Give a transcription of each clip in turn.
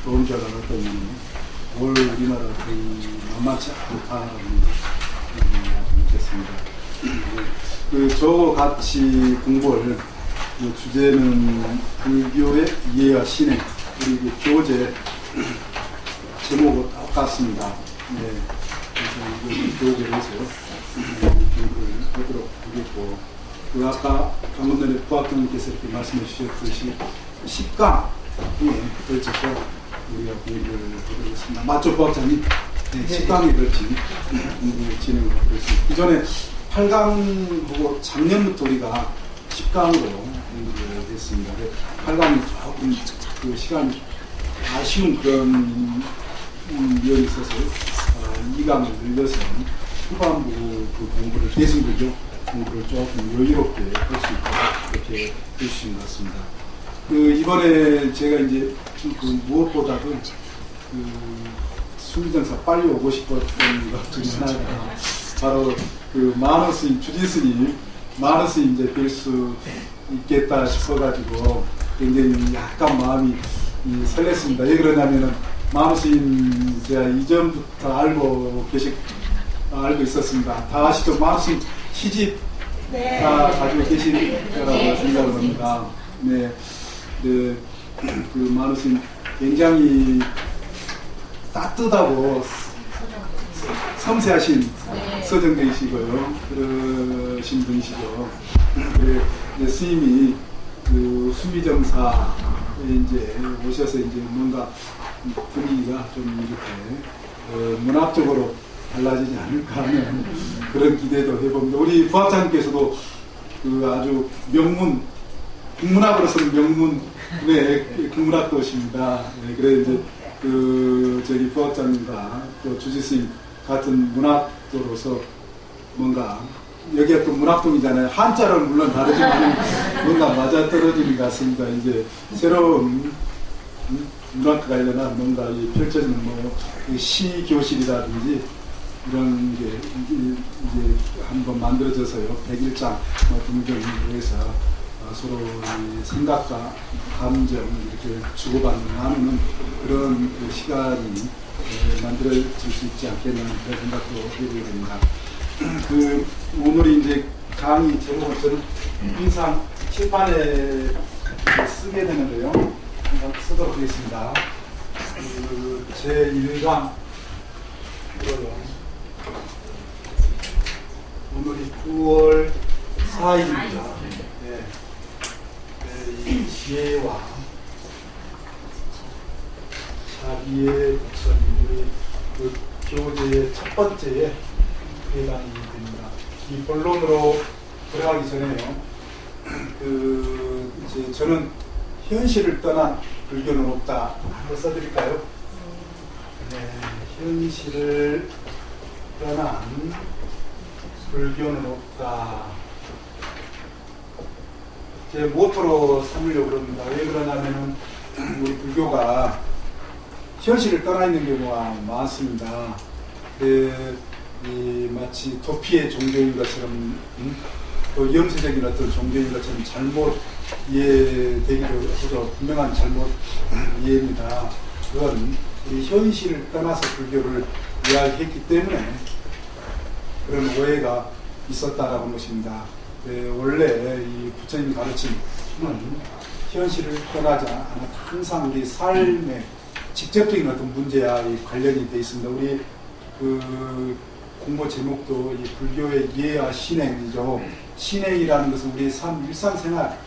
좋은 줄 알았더니 올 우리나라 거의 만만치 않다는 느꼈습니다. 저같이 공부를 주제는 불교의 이해와 신행, 그리고 교재 제목은 똑같습니다. 네, 그래서 교재를 해서 공부를 하도록 하겠고, 아까 방금 전에 부학장님께서 이렇게 말씀해 주셨듯이 10강 중에 걸쳐서 우리가 공부를 하도록 하겠습니다. 맞죠, 부학장님? 네, 10강에 걸친 공부 진행을 하도록 했습니다. 그 전에 8강하고 작년부터 우리가 10강으로 공부를 했습니다. 8강이 조금 그 시간이 아쉬운 그런 면이 있어서 2강을 늘려서 후반부 그 공부를 대승불교 공부를 조금 여유롭게 할 수 있도록 이렇게 해주신 것 같습니다. 이번에 제가 이제 무엇보다도 수미정사 빨리 오고 싶었던 것 중에 하나가 바로 만호 스님, 주지 스님, 만호 스님 이제 뵐 수 있겠다 싶어가지고 굉장히 약간 마음이 설렜습니다. 왜 그러냐면은 만호 스님 제가 이전부터 알고 있었습니다. 다 아시죠? 만호 스님 시집 다 가지고 계실 거라고 생각을 합니다. 네, 만호 스님 굉장히 따뜻하고 섬세하신 서정대이시고요. 그러신 분이시죠. 스님이 수미정사에 이제 오셔서 이제 뭔가 분위기가 좀 이렇게 문학적으로 달라지지 않을까 하는 그런 기대도 해봅니다. 우리 부학장님께서도 아주 명문, 국문학으로서는 명문의 국문학도십니다. 네, 그래 이제 저기 부학장님과 또 주지스님 같은 문학도로서 뭔가 여기가 또 문학동이잖아요. 한자는 물론 다르지만 뭔가 맞아떨어지는 것 같습니다. 이제 새로운 문학과 관련한 뭔가 펼쳐지는 시 교실이라든지 이런 게 이제 한번 만들어져서요. 101장 등등으로 해서 서로 생각과 감정 이렇게 주고받는 나누는 그런 시간이 만들어질 수 있지 않겠나 그런 생각도 해보게 됩니다. 오늘이 이제 강의 제목은 저는 항상 칠판에 쓰게 되는데요. 한번 쓰도록 하겠습니다. 제1강 오늘이 9월 4일입니다. 네. 이 지혜와 자비의 부처님의 교재의 첫 번째에 해당이 됩니다. 이 본론으로 들어가기 전에요. 이제 저는 현실을 떠난 불교는 없다. 한번 써드릴까요? 네, 현실을 떠난 불교는 없다. 제 모토로 삼으려고 그럽니다. 왜 그러냐면은 우리 불교가 현실을 떠나 있는 경우가 많습니다. 마치 도피의 종교인 것처럼 또 염세적인 어떤 종교인 것처럼 잘못 이해되기도 하죠. 분명한 잘못 이해입니다. 그건 이 현실을 떠나서 불교를 이야기했기 때문에 그런 오해가 있었다라는 것입니다. 원래 이 부처님 가르침은 현실을 떠나지 않아 항상 우리 삶의 직접적인 어떤 문제와 관련이 되어 있습니다. 우리 공부 제목도 이 불교의 이해와 신행이죠. 신행이라는 것은 우리의 삶, 일상생활,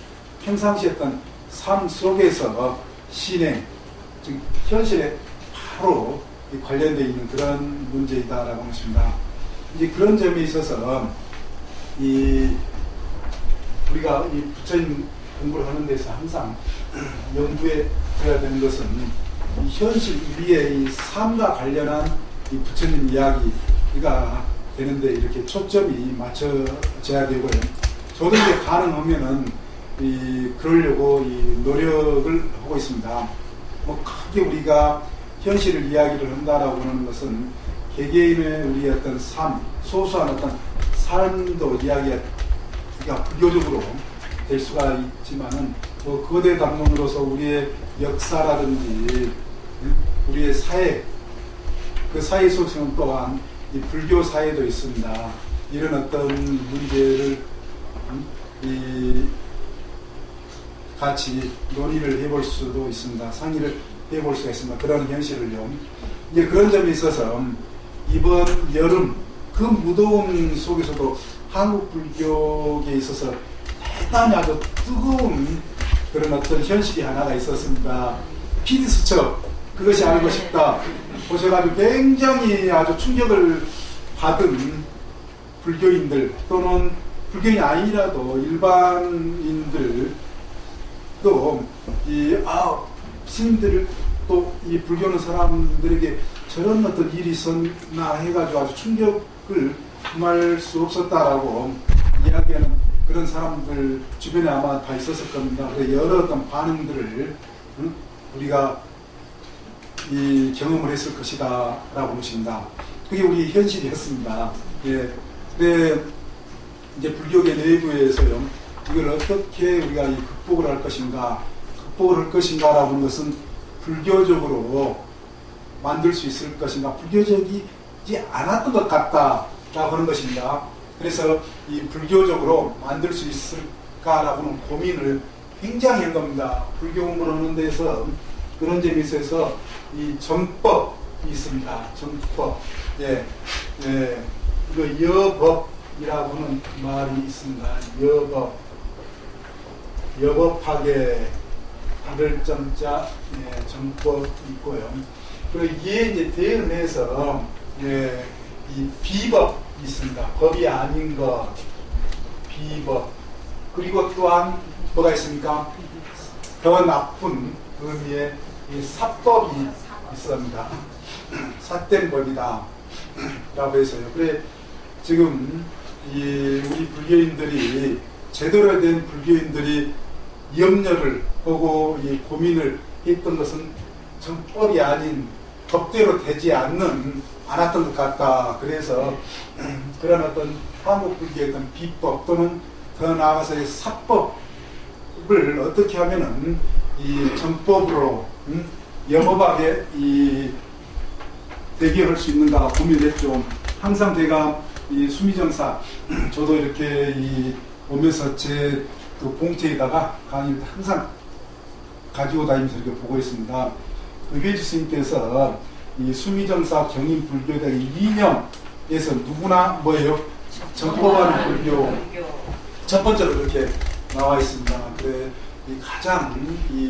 평상시 어떤 삶 속에서 신행, 즉 현실에 바로 관련되어 있는 그런 문제이다라고 하는 것입니다. 이제 그런 점에 있어서 우리가 이 부처님 공부를 하는 데서 항상 염두에 둬야 되는 것은 이 현실 우리의 이 삶과 관련한 이 부처님 이야기가 되는데 이렇게 초점이 맞춰져야 되고요. 저도 이제 가능하면은 그러려고 노력을 하고 있습니다. 크게 우리가 현실을 이야기를 한다라고 하는 것은 개개인의 우리의 어떤 삶, 소소한 어떤 삶도 이야기가 불교적으로 될 수가 있지만은 거대 담론으로서 우리의 역사라든지 사회, 그 사회 속에는 또한 이 불교 사회도 있습니다. 이런 어떤 문제를 같이 논의를 해볼 수도 있습니다. 상의를 해볼 수가 있습니다. 그런 현실을요. 이제 그런 점에 있어서 이번 여름 그 무더운 속에서도 한국 불교에 있어서 대단히 아주 뜨거운 그런 어떤 현실이 하나가 있었습니다. 피디수첩, 그것이 알고 싶다 보셔가지고 굉장히 아주 충격을 받은 불교인들 또는 불교인이 아니라도 일반인들 또 스님들 또 이 불교는 사람들에게 저런 어떤 일이 있었나 해가지고 아주 충격을 금할 수 없었다라고 이야기하는 그런 사람들 주변에 아마 다 있었을 겁니다. 여러 어떤 반응들을 우리가 경험을 했을 것이다 라고 보십니다. 그게 우리 현실이었습니다. 예. 근데 이제 불교계 내부에서요, 이걸 어떻게 우리가 극복을 할 것인가, 라고 하는 것은 불교적으로 만들 수 있을 것인가, 불교적이지 않았던 것 같다라고 하는 것입니다. 그래서 이 불교적으로 만들 수 있을까라고 하는 고민을 굉장히 한 겁니다. 불교 공부를 하는 데서 그런 점에 있어서 이 정법이 있습니다. 정법. 예. 이거 여법이라고 하는 말이 있습니다. 여법. 여법하게 받을 점자, 정법이 있고요. 그리고 이에 이제 대응해서, 이 비법이 있습니다. 법이 아닌 것, 비법. 그리고 또한 뭐가 있습니까? 더 나쁜 의미의 이 사법이 있습니다. 삿된 법이다 라고 해서요. 그래 지금 우리 불교인들이 제대로 된 불교인들이 염려를 하고 고민을 했던 것은 정법이 아닌 법대로 되지 않았던 것 같다. 그래서 그런 어떤 한국 불교의 어떤 비법 또는 더 나아가서의 사법을 어떻게 하면은 이 정법으로 영업하게 대기할 수 있는가 고민했죠. 항상 제가 이 수미정사 저도 이렇게 오면서 제 그 봉투에다가 강의를 항상 가지고 다니면서 이렇게 보고 있습니다. 그 회주 스님께서 이 수미정사 경인 불교의 이념에서 누구나 뭐예요? 정법하는 불교 첫 번째로 이렇게 나와 있습니다. 그래 이 가장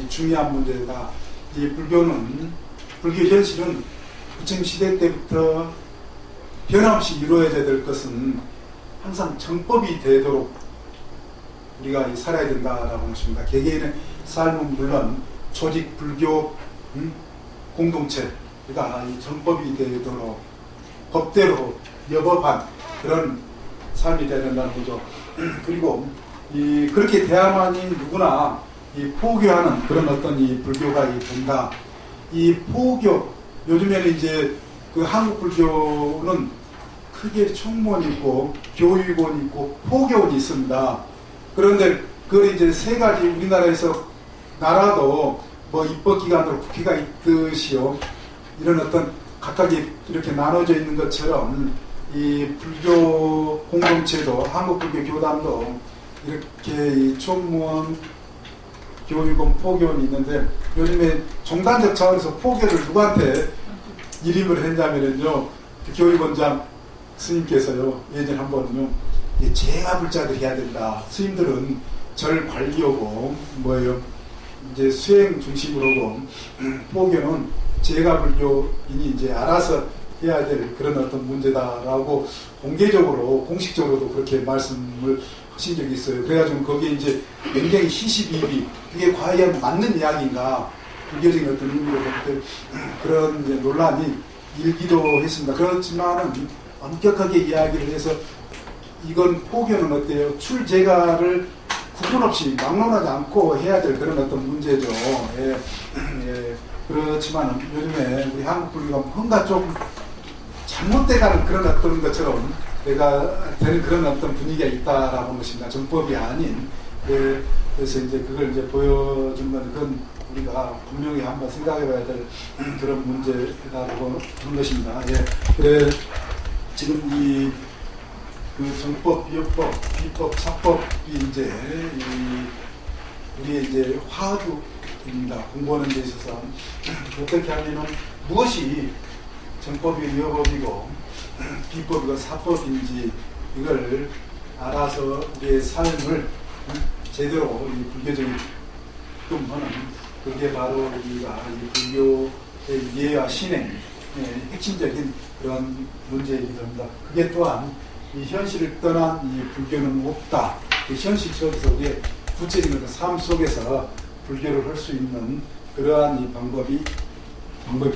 중요한 문제가 이 불교 현실은 부처님 시대 때부터 변함없이 이루어져야 될 것은 항상 정법이 되도록 우리가 살아야 된다라고 하는 것입니다. 개개인의 삶은 물론 조직 불교 공동체가 이 정법이 되도록 법대로 여법한 그런 삶이 되야 된다는 거죠. 그리고 그렇게 돼야만이 누구나 포교하는 그런 어떤 불교가 된다. 포교 요즘에는 이제 그 한국 불교는 크게 총무원이 있고 교육원이 있고 포교원이 있습니다. 그런데 그걸 이제 세 가지 우리나라에서 나라도 뭐 입법기관으로 국회가 있듯이요. 이런 어떤 각각이 이렇게 나눠져 있는 것처럼 이 불교 공동체도 한국 불교 교단도 이렇게 총무원, 교육원, 포교원이 있는데 요즘에 종단적 차원에서 포교를 누구한테 일임을 했냐면요. 그 교육원장 스님께서요. 예전에 한 번은요. 제가 불자들이 해야 된다. 스님들은 절 관리하고 뭐예요? 이제 수행 중심으로고 포교는 제가 불교인이 이제 알아서 해야 될 그런 어떤 문제다라고 공개적으로 공식적으로도 그렇게 말씀을 하신 적이 있어요. 그래가지고 거기에 이제 굉장히 시시비비 그게 과연 맞는 이야기인가 불교적인 어떤 의미로 볼 때 그런 이제 논란이 일기도 했습니다. 그렇지만은 엄격하게 이야기를 해서 이건 포교는 어때요? 출제가를 구분 없이 막론하지 않고 해야 될 그런 어떤 문제죠. 그렇지만 요즘에 우리 한국 불교가 뭔가 좀 잘못돼가는 그런 어떤 것처럼 내가 되는 그런 어떤 분위기가 있다라고 하는 것입니다. 정법이 아닌. 그래서 이제 그걸 이제 보여준 건 그건 우리가 분명히 한번 생각해봐야 될 그런 문제다라고 하는 것입니다. 예. 그래 지금 그 정법, 비법, 비법, 사법이 이제 우리의 이제 화두입니다. 공부하는 데 있어서 어떻게 하면은 무엇이 정법이 위법이고 비법이고 사법인지 이걸 알아서 우리의 삶을 제대로 불교적인 하는 그게 바로 우리가 불교의 이해와 신행의 핵심적인 그런 문제이기도 합니다. 그게 또한 이 현실을 떠난 이 불교는 없다. 그 현실 속에서 우리의 구체적인 삶 속에서 불교를 할 수 있는 그러한 이 방법이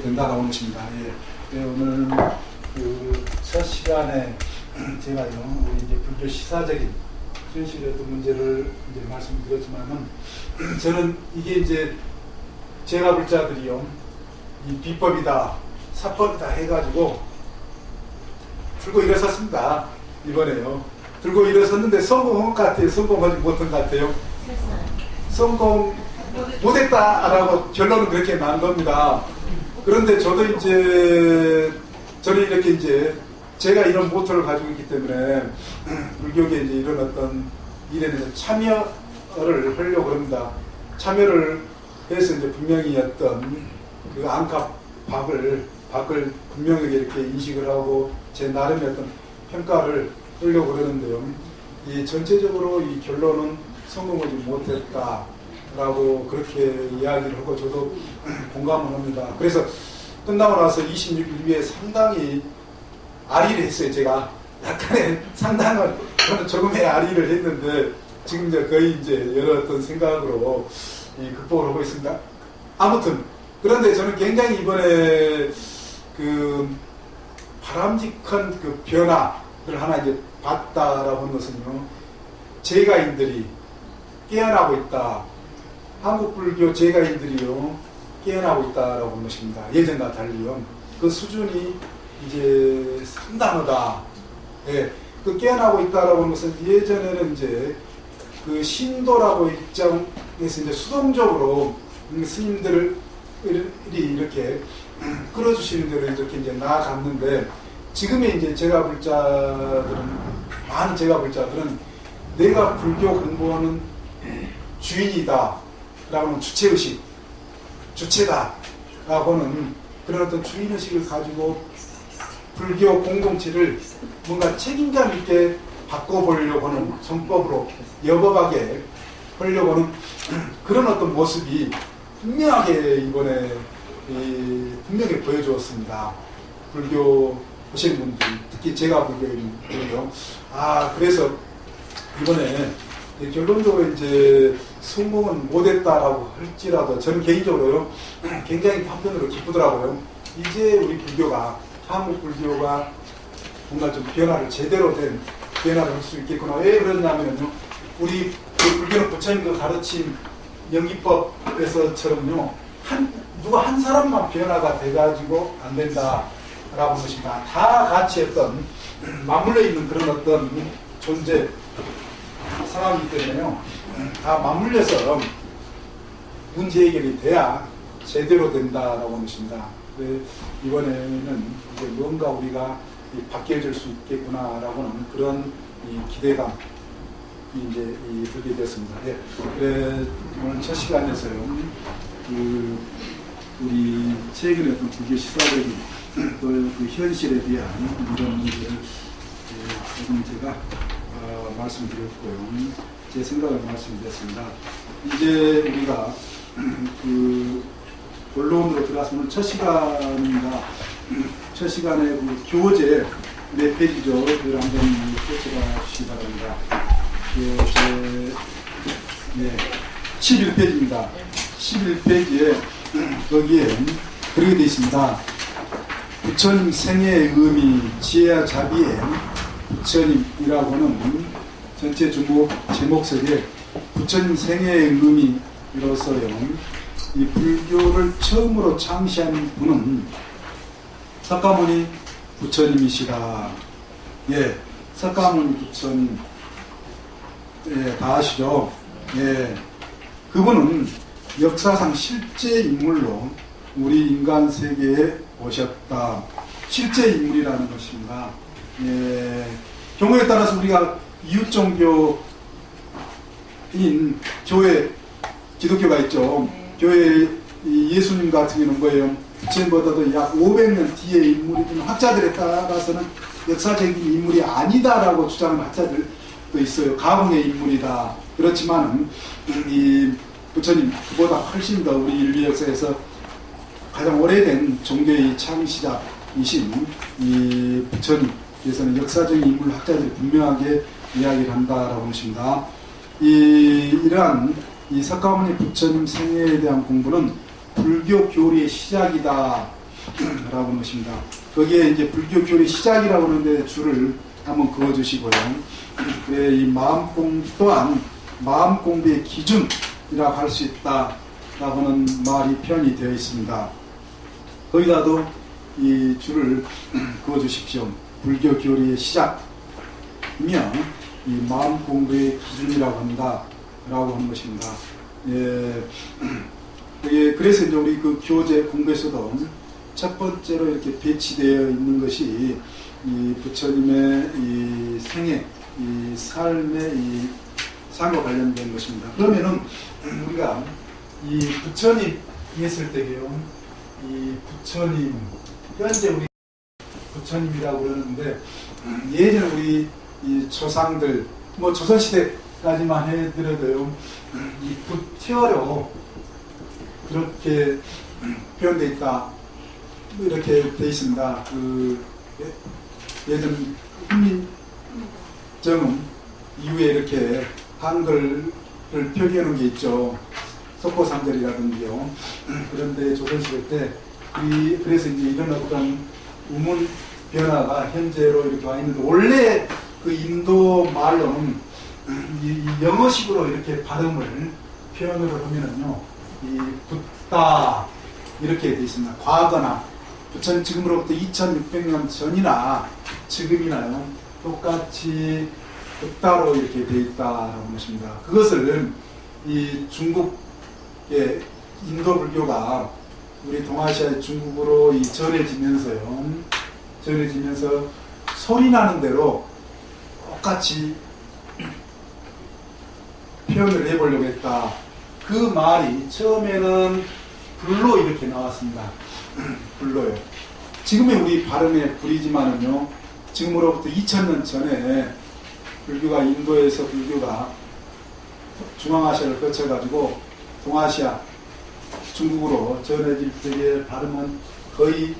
된다라고 하는 것입니다. 예. 오늘 그 첫 시간에 제가요, 우리 이제 불교 시사적인 현실의 어떤 문제를 이제 말씀드렸지만은 저는 이게 이제 제가 볼 자들이요, 이 비법이다, 사법이다 해가지고 들고 일어섰습니다. 이번에요. 들고 일어섰는데 성공한 것 같아요? 성공하지 못한 것 같아요? 성공 못했다라고 결론은 그렇게 난 겁니다. 그런데 저도 이제 저는 이렇게 이제 제가 이런 모토를 가지고 있기 때문에 불교계 이제 이런 어떤 일에 대해서 참여를 하려고 합니다. 참여를 해서 이제 분명히 어떤 그 안팎을 분명하게 이렇게 인식을 하고 제 나름의 어떤 평가를 하려고 그러는데요. 이 전체적으로 이 결론은 성공하지 못했다라고 그렇게 이야기를 하고 저도 공감을 합니다. 그래서 끝나고 나서 26일 위에 상당히 아리를 했어요. 제가 약간의 상당한 조금의 아리를 했는데 지금 이제 거의 이제 여러 어떤 생각으로 극복을 하고 있습니다. 아무튼 그런데 저는 굉장히 이번에 그 바람직한 그 변화를 하나 이제 봤다라고 하는 것은요, 재가인들이 깨어나고 있다. 한국 불교 재가인들이요 깨어나고 있다라고 하는 것입니다. 예전과 달리요. 그 수준이 이제 상당하다. 예. 그 깨어나고 있다라고 하는 것은 예전에는 이제 그 신도라고 입장에서 이제 수동적으로 스님들이 이렇게 끌어주시는 대로 이렇게 이제 나아갔는데, 지금의 이제 제가 볼 자들은, 많은 제가 볼 자들은 내가 불교 공부하는 주인이다 라고 하는 주체의식, 주체다 라고 하는 그런 어떤 주인의식을 가지고 불교 공동체를 뭔가 책임감 있게 바꿔보려고 하는, 정법으로 여법하게 하려고 하는 그런 어떤 모습이 분명하게 이번에 분명히 보여주었습니다. 불교 보시는 분들, 특히 제가 불교인들이요. 그래서 이번에 결론적으로 이제 성공은 못했다라고 할지라도 저는 개인적으로요 굉장히 한편으로 기쁘더라고요. 이제 우리 불교가, 한국 불교가 뭔가 좀 변화를, 제대로 된 변화를 할 수 있겠구나. 왜 그러냐면요, 우리 불교는 부처님도 가르친 영기법에서처럼요, 누가 한 사람만 변화가 돼가지고 안 된다라고 하는 것입니다. 다 같이 어떤 맞물려 있는 그런 어떤 존재 상황이기 때문에요, 다 맞물려서 문제 해결이 돼야 제대로 된다라고 하는 것입니다. 이번에는 이제 뭔가 우리가 바뀌어질 수 있겠구나라고 하는 그런 기대감이 이제 들게 됐습니다. 오늘 첫 시간에서요, 우리 최근에 어떤 불교 시사적인 그 현실에 대한 이런 문제를 조금 제가 말씀드렸고요. 제 생각을 말씀드렸습니다. 이제 우리가 본론으로 들어가서 오늘 첫 시간입니다. 첫 시간에 그 교재 몇 페이지죠? 그걸 한번 펼쳐봐 주시기 바랍니다. 교재 11페이지입니다. 11페이지에 거기에 그렇게 되어 있습니다. 부처님 생애의 의미, 지혜와 자비의 부처님이라고는 전체 제목 속에 부처님 생애의 의미로서요, 이 불교를 처음으로 창시한 분은 석가모니 부처님이시다. 석가모니 부처님, 다 아시죠? 그분은 역사상 실제 인물로 우리 인간 세계에 오셨다. 실제 인물이라는 것입니다. 예, 경우에 따라서 우리가 이웃 종교인 교회, 기독교가 있죠. 교회 예수님 같은 경우는 뭐예요? 부처님보다도 약 500년 뒤에 인물이 좀 학자들에 따라서는 역사적인 인물이 아니다라고 주장하는 학자들도 있어요. 가공의 인물이다. 그렇지만 이 부처님 그보다 훨씬 더 우리 인류 역사에서 가장 오래된 종교의 창시자이신 이 부처님께서는 역사적인 인물 학자들이 분명하게 이야기를 한다라고 하십니다. 이러한 이 석가모니 부처님 생애에 대한 공부는 불교 교리의 시작이다 라고 하는 것입니다. 거기에 이제 불교 교리 시작이라고 하는데 줄을 한번 그어주시고요. 그래, 이 마음 공부 또한 마음 공부의 기준이라고 할 수 있다 라고 하는 말이 표현이 되어 있습니다. 거기다도 이 줄을 그어주십시오. 불교 교리의 시작이며 이 마음 공부의 기준이라고 한다 라고 하는 것입니다. 예, 그래서 이제 우리 그 교재 공부에서도 첫 번째로 이렇게 배치되어 있는 것이 이 부처님의 이 생애, 이 삶의 이 삶과 관련된 것입니다. 그러면은 우리가 이 부처님 했을 때게요, 이 부처님, 현재 우리 부처님이라고 그러는데 예전에 우리 이 조상들, 뭐 조선시대까지만 해더라도요, 이 부티어로 그렇게 표현되어 있다. 이렇게 되어 있습니다. 그 예전 훈민정음 이후에 이렇게 한글을 표기해 놓은 게 있죠. 속고상절이라든지요. 그런데 조선시대 때 그래서 이제 이런 어떤 우문 변화가 현재로 이렇게 와 있는데, 원래 그 인도 말로는 이 영어식으로 이렇게 발음을 표현을 하면은요, 이 붓다 이렇게 되어 있습니다. 과거나 부처님 지금으로부터 2600년 전이나 지금이나요 똑같이 붓다로 이렇게 되어 있다라고 하는 것입니다. 그것을 이 중국의 인도 불교가 우리 동아시아의 중국으로 이 전해지면서 소리 나는 대로 똑같이 표현을 해보려고 했다. 그 말이 처음에는 불로 이렇게 나왔습니다. 불로요. 지금의 우리 발음의 불이지만은요, 지금으로부터 2000년 전에 불교가 인도에서 불교가 중앙아시아를 거쳐가지고 동아시아, 중국으로 전해질 때의 발음은 거의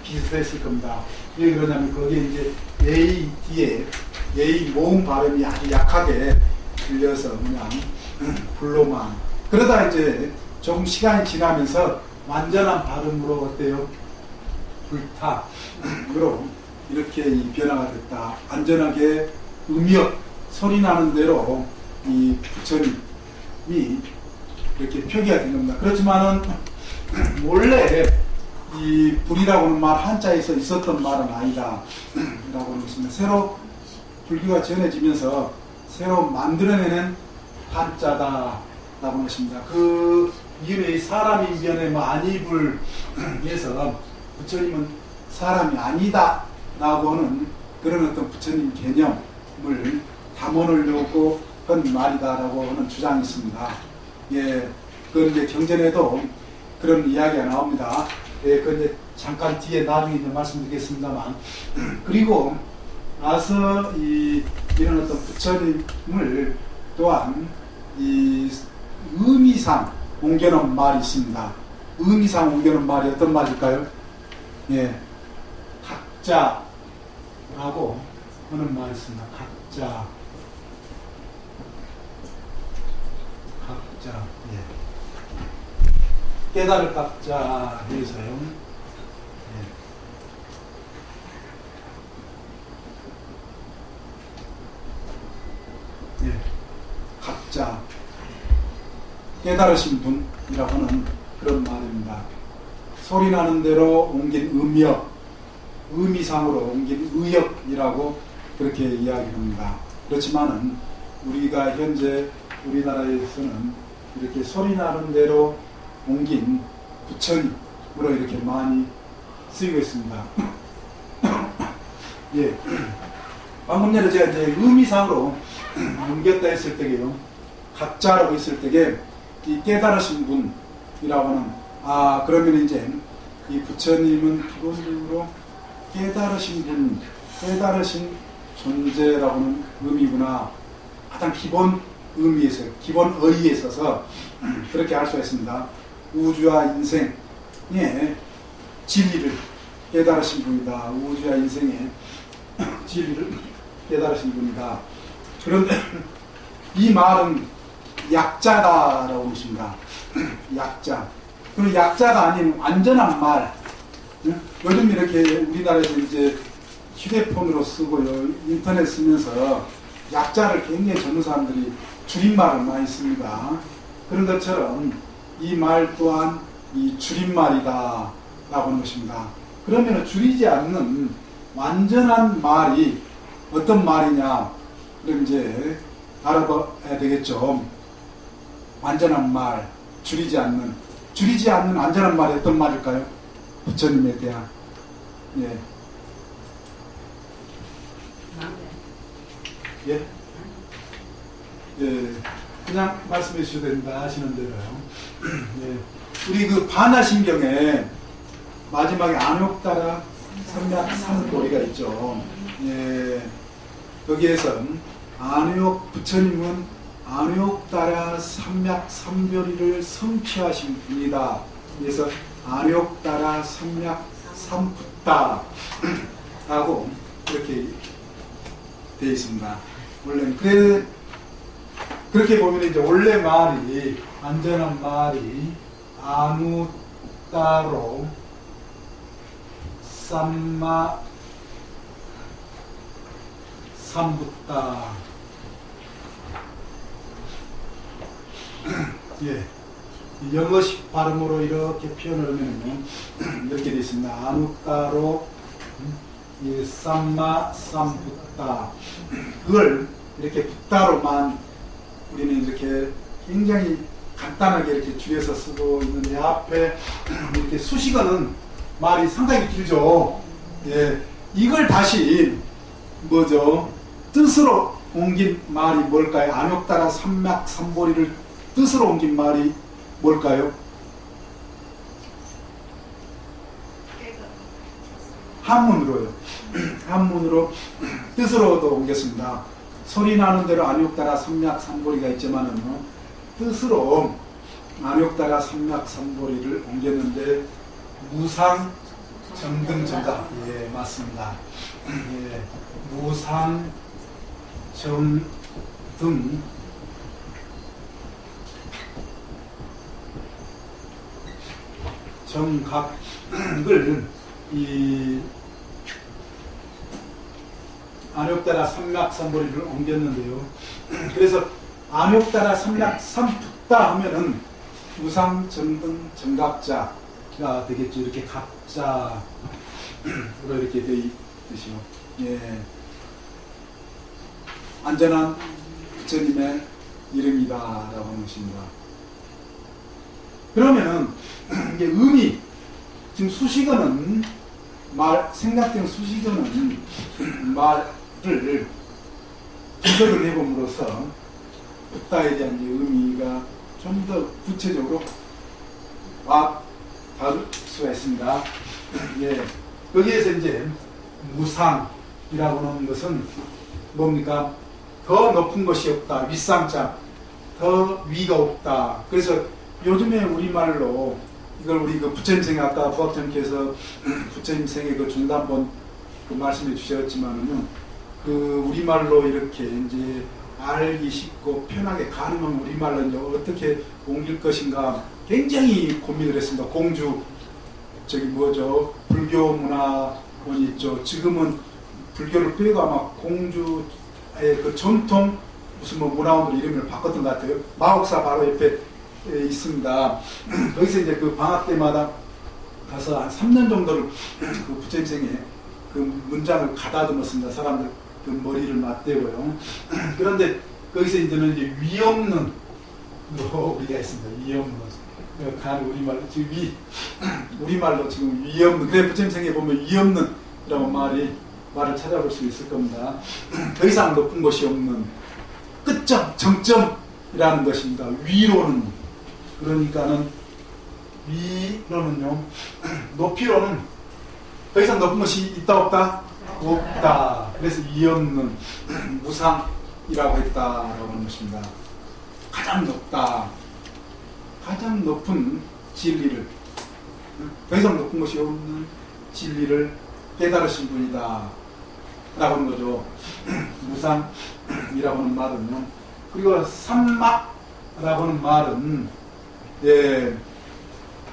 비슷했을 겁니다. 왜 그러냐면 거기에 이제 A 뒤에 A 모음 발음이 아주 약하게 들려서 그냥 불로만. 그러다 이제 조금 시간이 지나면서 완전한 발음으로 어때요? 불타로 이렇게 이 변화가 됐다. 안전하게 음역 소리 나는 대로 이 부처님이 이렇게 표기가 된 겁니다. 그렇지만은 원래 이 불이라고 하는 말 한자에서 있었던 말은 아니다 라고 하는 것입니다. 새로 불교가 전해지면서 새로 만들어내는 한자다 라고 하는 것입니다. 그 이름이 사람이 변해 뭐 안이불에서 부처님은 사람이 아니다 라고 하는 그런 어떤 부처님 개념을 담아놓으려고 한 말이다 라고 하는 주장이 있습니다. 예, 그런데 경전에도 그런 이야기가 나옵니다. 예, 그 이제 잠깐 뒤에 나중에 이제 말씀드리겠습니다만, 그리고 나서 이런 어떤 부처님을 또한 이 의미상 옮겨놓은 말이 있습니다. 의미상 옮겨놓은 말이 어떤 말일까요? 예, 각자라고 하는 말이 있습니다. 각자. 예. 깨달을 각자 해서요. 예. 예. 각자. 깨달으신 분이라고 하는 그런 말입니다. 소리 나는 대로 옮긴 음역, 의미상으로 옮긴 의역이라고 그렇게 이야기합니다. 그렇지만은 우리가 현재 우리나라에서는 이렇게 소리 나는 대로 옮긴 부처님으로 이렇게 많이 쓰이고 있습니다. 예. 방금 전에 제가 이제 의미상으로 옮겼다 했을 때게요. 각자라고 했을 때게 이 깨달으신 분이라고 하는, 그러면 이제 이 부처님은 기본적으로 깨달으신 분, 깨달으신 존재라고는 의미구나. 가장 기본 의미에서, 기본 의의에 있어서 그렇게 할 수가 있습니다. 우주와 인생의 진리를 깨달으신 분이다. 우주와 인생의 진리를 깨달으신 분이다. 그런데 이 말은 약자다라고 하십니다. 약자. 그리고 약자가 아닌 완전한 말. 요즘 이렇게 우리나라에서 이제 휴대폰으로 쓰고요, 인터넷 쓰면서 약자를 굉장히 젊은 사람들이 줄임말을 많이 씁니다. 그런 것처럼 이 말 또한 이 줄임말이다 라고 하는 것입니다. 그러면 줄이지 않는 완전한 말이 어떤 말이냐, 그럼 이제 알아봐야 되겠죠. 완전한 말, 줄이지 않는 완전한 말이 어떤 말일까요? 부처님에 대한. 예. 예? 예. 그냥 말씀해 주셔도 됩니다. 하시는 대로요. 예. 우리 그 반야신경에 마지막에 안욕따라 삼약삼보리가 있죠. 예. 거기에선 부처님은 안욕따라 삼약삼보리를 성취하신 분이다. 그래서 안욕따라 삼약삼붓다 라고 그렇게 되어 있습니다. 원래 그렇게 보면 이제 원래 말이, 안전한 말이 아누따로 삼마 삼붓다. 예. 영어식 발음으로 이렇게 표현을 하면 이렇게 되어 있습니다. 아누따로 삼마 삼붓다. 그걸 이렇게 붓다로만 우리는 이렇게 굉장히 간단하게 이렇게 줄여서 쓰고 있는데, 앞에 이렇게 수식어는 말이 상당히 길죠. 예. 이걸 다시 뭐죠? 뜻으로 옮긴 말이 뭘까요? 안욕따라 삼약삼보리를 뜻으로 옮긴 말이 뭘까요? 한문으로요. 한문으로 뜻으로도 옮겼습니다. 소리 나는 대로 안욕따라 삼약삼보리가 있지만은 뜻으로 안욕따라 삼약삼보리를 옮겼는데, 무상 정등정각. 예, 맞습니다. 예, 무상 정등 정각을 이 안욕따라 삼약삼보리를 옮겼는데요. 그래서 안욕따라 삼약삼붓다 하면은 무상 정등 정각자가 되겠죠. 이렇게 각자로 이렇게 되어 있듯이요. 예. 안전한 부처님의 이름이다라고 하는 것입니다. 그러면은 이게 의미, 지금 수식어는 생략된 수식어는 말을 분석을 해봄으로써 붓다에 대한 의미가 좀 더 구체적으로 다룰 수가 있습니다. 예. 거기에서 이제 무상이라고 하는 것은 뭡니까? 더 높은 것이 없다. 윗상자. 더 위가 없다. 그래서 요즘에 우리말로 이걸 우리 그 부처님 생애, 아까 부학장님께서 부처님 생애 그 중단본 그 말씀해 주셨지만은요, 그 우리말로 이렇게 이제 알기 쉽고 편하게 가능한 우리말로 이제 어떻게 옮길 것인가 굉장히 고민을 했습니다. 공주, 불교 문화원이 있죠. 지금은 불교를 빼고 아마 공주의 그 전통 무슨 문화원으로 이름을 바꿨던 것 같아요. 마옥사 바로 옆에 있습니다. 거기서 이제 그 방학 때마다 가서 한 3년 정도를 그 부처님 생애 그 문장을 가다듬었습니다. 사람들 그 머리를 맞대고요. 그런데 거기서 이제는 이제 위 없는 우리가 있습니다. 위 없는. 간 우리말로 지금 우리말로 지금 위 없는. 그래 부처님 생에 보면 위 없는이라고 말을 찾아볼 수 있을 겁니다. 더 이상 높은 곳이 없는 끝점, 정점이라는 것입니다. 위로는 그러니까는 위로는요, 높이로는 더 이상 높은 것이 있다 없다? 없다. 그래서 위 없는 무상이라고 했다라고 하는 것입니다. 가장 높다. 가장 높은 진리를, 더 이상 높은 것이 없는 진리를 깨달으신 분이다 라고 하는 거죠. 무상이라고 하는 말은요. 그리고 삼막이라고 하는 말은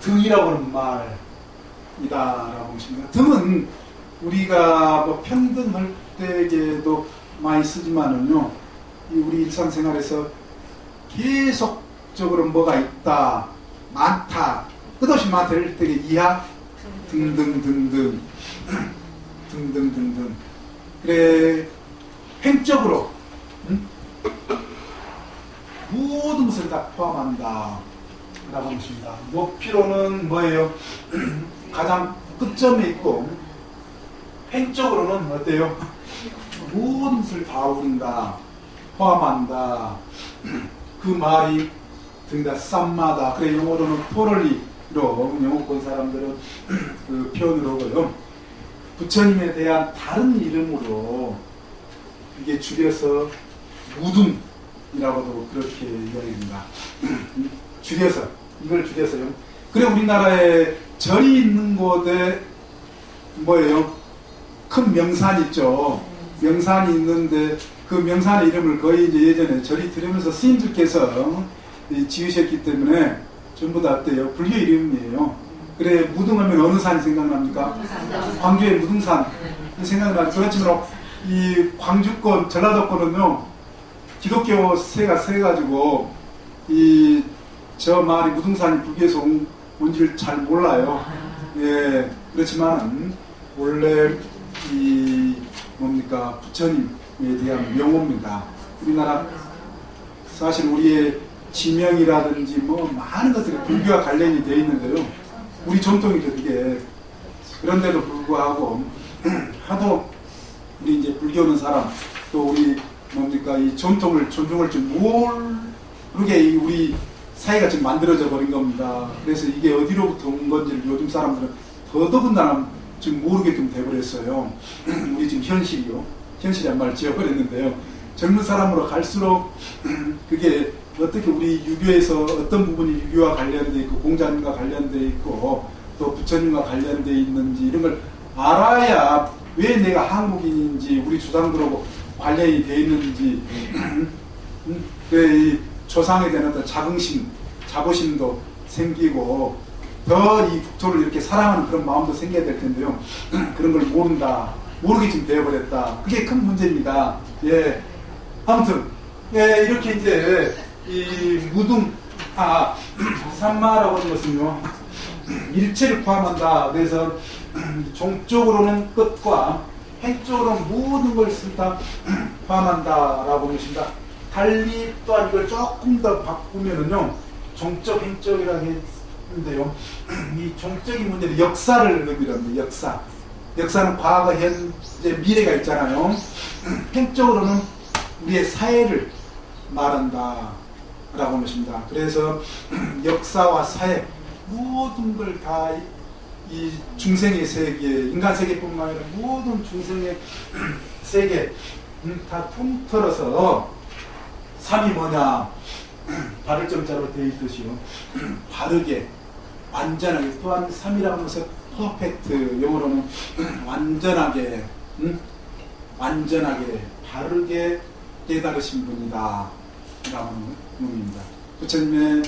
등이라고 하는 말이다라고 하는 것입니다. 등은 우리가 뭐 평등할 때에도 많이 쓰지만은요, 우리 일상생활에서 계속적으로 뭐가 있다, 많다, 끝없이 많다 이럴 때 이하 등등등등 등등등등. 그래 횡적으로 모든 것을 다 포함한다 라고 하는 것입니다. 높이로는 뭐예요? 가장 끝점에 있고, 횡적으로는 어때요? 모든 것을 다 우린다, 포함한다. 그 말이 등다 쌈마다. 그래 영어로는 토럴리로, 영어 본 사람들은 그 표현으로 하고요. 부처님에 대한 다른 이름으로 이게 줄여서 무등이라고도 그렇게 이야기합니다. 줄여서, 이걸 줄여서요. 그래 우리나라에 절이 있는 곳에 뭐예요? 큰 명산 있죠. 명산이 있는데 그 명산의 이름을 거의 이제 예전에 절이 들으면서 스님들께서 지으셨기 때문에 전부 다 어때요? 불교 이름이에요. 그래 무등하면 어느 산이 생각납니까? 광주의 무등산 생각나죠. 그렇지만 이 광주권, 전라도권은요, 기독교 세가 세가지고 저 마을이 무등산이 불교에서 온지를 잘 몰라요. 예, 그렇지만 원래 뭡니까 부처님에 대한 명호입니다. 우리나라 사실 우리의 지명이라든지 뭐 많은 것들이 불교와 관련이 되어 있는데요. 우리 전통이죠, 이게. 그런데도 불구하고 하도 우리 이제 불교는 사람, 또 우리 뭡니까 이 전통을 존중할 줄 모르게 우리 사회가 지금 만들어져 버린 겁니다. 그래서 이게 어디로부터 온 건지를 요즘 사람들은 더더군다나 지금 모르게끔 돼버렸어요. 우리 지금 현실이란 말 지어버렸는데요. 젊은 사람으로 갈수록 그게 어떻게 우리 유교에서 어떤 부분이 유교와 관련돼 있고 공자님과 관련돼 있고 또 부처님과 관련돼 있는지 이런 걸 알아야 왜 내가 한국인인지 우리 조상들하고 관련이 돼 있는지 이 조상에 대한 어떤 자긍심, 자부심도 생기고 더 이 국토를 이렇게 사랑하는 그런 마음도 생겨야 될 텐데요. 그런 걸 모르게 지금 되어버렸다. 그게 큰 문제입니다. 예. 아무튼 이렇게 이제 이 삼마라고 하는 것은요, 일체를 포함한다. 그래서 종적으로는 끝과 횡적으로는 모든 걸 다 포함한다라고 하는 것입니다. 달리 또한 이걸 조금 더 바꾸면은요, 종적, 횡적이라고 했는데요, 이 종적인 문제는 역사를 의미합니다. 역사는 과거, 현재, 미래가 있잖아요. 횡적으로는 우리의 사회를 말한다 라고 하는 것입니다. 그래서 역사와 사회 모든 걸 다 이 중생의 세계, 인간 세계뿐만 아니라 모든 중생의 세계 다 통틀어서 삼이 뭐냐, 발을점자로 되어 있듯이요, 바르게, 완전하게, 또한 삼이라고 하면서 퍼펙트, 영어로는 완전하게, 완전하게, 바르게 깨달으신 분이다 라고 하는 의미입니다. 부처님의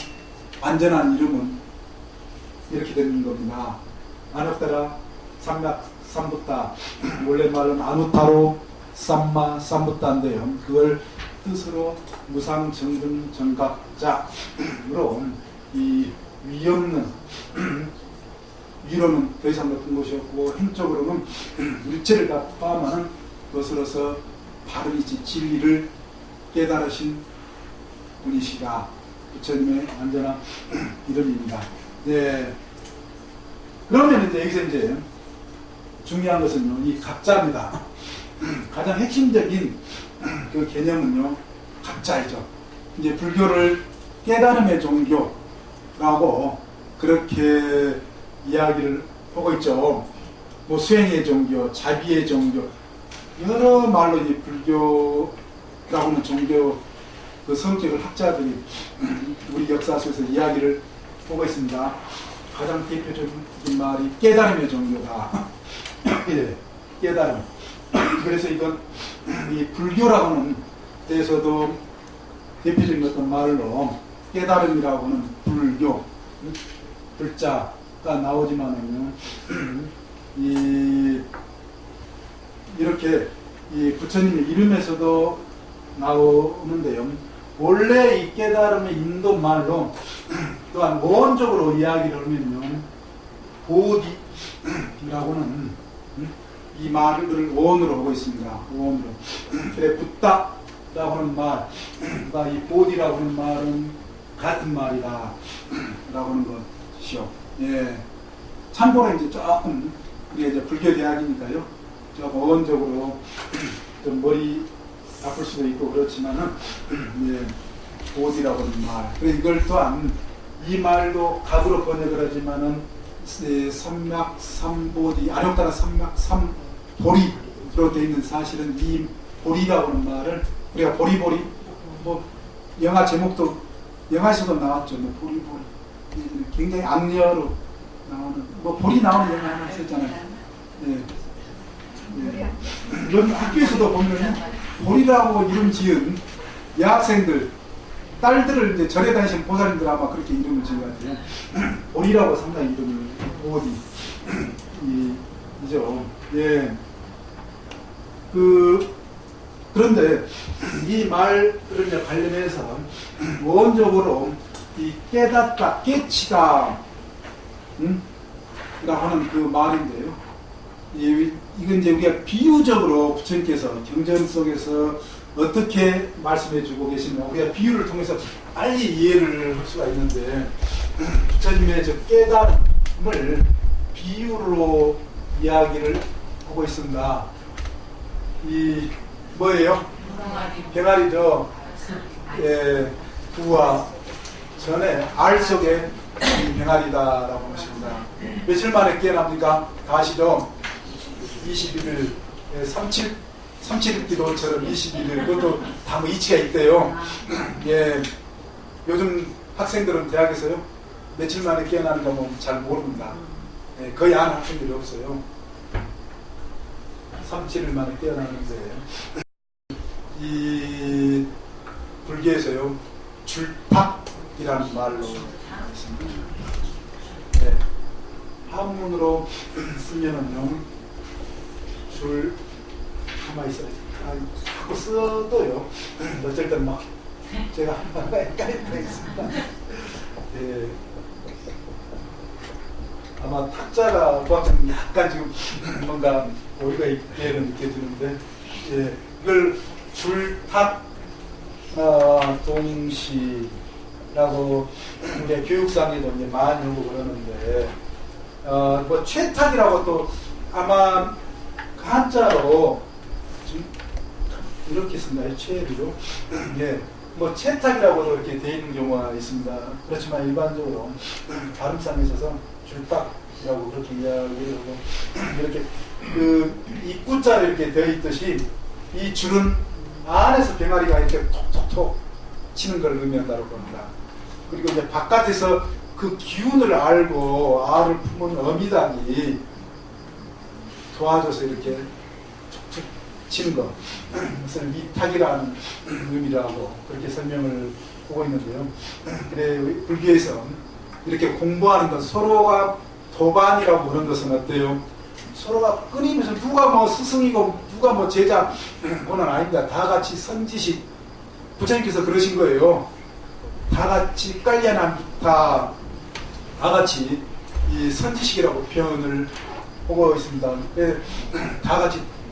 완전한 이름은 이렇게 되는 겁니다. 아누따라 삼락 삼부따, 원래 말은 아누타로 삼마 삼부따인데요. 그걸 뜻으로 무상정등 정각자로 이 위없는, 위로는 더 이상 높은 것이 없고 횡적으로는 일체를 다 포함하는 것으로서 바르게 진리를 깨달으신 분이시다 부처님의 완전한 이름입니다. 네. 그러면 이제 여기서 이제 중요한 것은요, 이 각자입니다. 가장 핵심적인 그 개념은요, 각자이죠. 이제 불교를 깨달음의 종교라고 그렇게 이야기를 하고 있죠. 뭐 수행의 종교, 자비의 종교, 여러 말로 이 불교라고 하는 종교 그 성격을 학자들이 우리 역사 속에서 이야기를 하고 있습니다. 가장 대표적인 말이 깨달음의 종교다. 예, 깨달음. 그래서 이건 이 불교라고 하는 데에서도 대표적인 어떤 말로 깨달음이라고 하는 불교, 불자가 나오지만은요, 이렇게 이 부처님의 이름에서도 나오는데요. 원래 이 깨달음의 인도 말로 또한 원적으로 이야기를 하면요, 보디라고는 이 말을 원으로 하고 있습니다. 원으로. 그래, 붓다라고 하는 말, 이 보디라고 하는 말은 같은 말이다 라고 하는 것이요. 예. 참고로 이제 조금 우리가 이제 불교 대학이니까요, 조금 원적으로 좀 머리 아플 수도 있고 그렇지만은, 예, 보디라고 하는 말. 그래서 이걸 또한 이 말도 각으로 번역을 하지만은 삼맥삼보디, 아력다라 삼맥삼보리로 되어 있는 사실은 이 보리라고 하는 말을 우리가 보리보리, 뭐 영화 제목도 영화에서도 나왔죠. 뭐 보리보리, 굉장히 악녀로 나오는, 뭐 보리 나오는 영화 하나 있었잖아요. 예. 예. 이런 학교에서도 보면 보리라고 이름 지은 여학생들, 딸들을 이제 절에 다니신 보살님들 아마 그렇게 이름을 지은 것 같아요. 보리라고 상당히 이름을, 보디. 이죠. 예. 그런데 이 말을 이제 관련해서 원적으로 이 깨닫다, 깨치다, 라고 하는 그 말인데요. 이건 이제 우리가 비유적으로 부처님께서 경전 속에서 어떻게 말씀해 주고 계시면 우리가 비유를 통해서 빨리 이해를 할 수가 있는데, 부처님의 저 깨달음을 비유로 이야기를 하고 있습니다. 이 뭐예요? 병아리죠. 예, 부와 전에 알 속에 병아리다라고 하십니다. 며칠 만에 깨어납니까? 다 아시죠? 21일, 37일기도처럼 21일, 그것도 다 뭐 이치가 있대요. 예, 요즘 학생들은 대학에서요, 며칠 만에 깨어나는가 뭐 잘 모릅니다. 예, 거의 아는 학생들이 없어요. 37일 만에 깨어나는데, 이 불교에서요, 줄탁이라는 말로 있습니다. 네, 한문으로 쓰면은요, 가만히 있어요. 자꾸 써도요, 어쩔 땐 막 제가 헷갈리고 있습니다. 예, 아마 탁자가 부학생이 약간 지금 뭔가 오류가 있게는 느껴지는데, 예, 이걸 줄탁 동시라고 우리가 교육상에도 이제 많이 하고 그러는데, 뭐 최탁이라고 또 아마 한자로 좀 이렇게 쓴다요, 최리로. 예, 뭐 채탁이라고도 이렇게 되어 있는 경우가 있습니다. 그렇지만 일반적으로 발음상에 있어서 줄탁이라고 그렇게 이야기를 하고, 이렇게 그 입구자로 이렇게 되어 있듯이 이 줄은 안에서 병아리가 이렇게 톡톡톡 치는 걸 의미한다고 합니다. 그리고 이제 바깥에서 그 기운을 알고 알을 품은 어미당이 도와줘서 이렇게 툭툭 치는 것, 그것을 위탁이라는 의미라고 그렇게 설명을 하고 있는데요. 그래, 불교에서 이렇게 공부하는 것, 서로가 도반이라고 그런 것은 어때요? 서로가 끊이면서 누가 뭐 스승이고 누가 뭐 제자고는 아닙니다. 다 같이 선지식, 부처님께서 그러신 거예요. 다 같이 깔려난 다 같이 이 선지식이라고 표현을 하고 있습니다. 다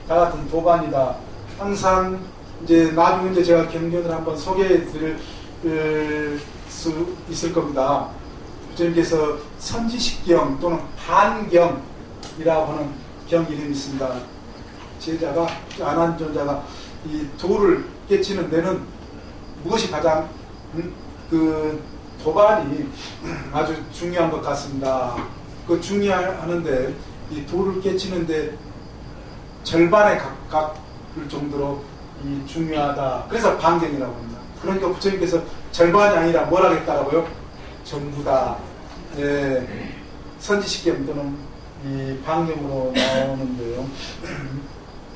같은 도반이다. 항상 이제 나중에 이제 제가 경전을 한번 소개해 드릴 수 있을 겁니다. 부처님께서 선지식경 또는 반경이라고 하는 경 이름이 있습니다. 제자가, 아난존자가 이 도를 깨치는 데는 무엇이 가장 그 도반이 아주 중요한 것 같습니다. 그 중요하는데 이 도를 깨치는데 절반에 가까울 정도로 이 중요하다. 그래서 반경이라고 합니다. 그러니까 부처님께서 절반이 아니라 뭐라고 했다라고요? 전부다. 예, 선지식경 또는 이 반경으로 나오는데요.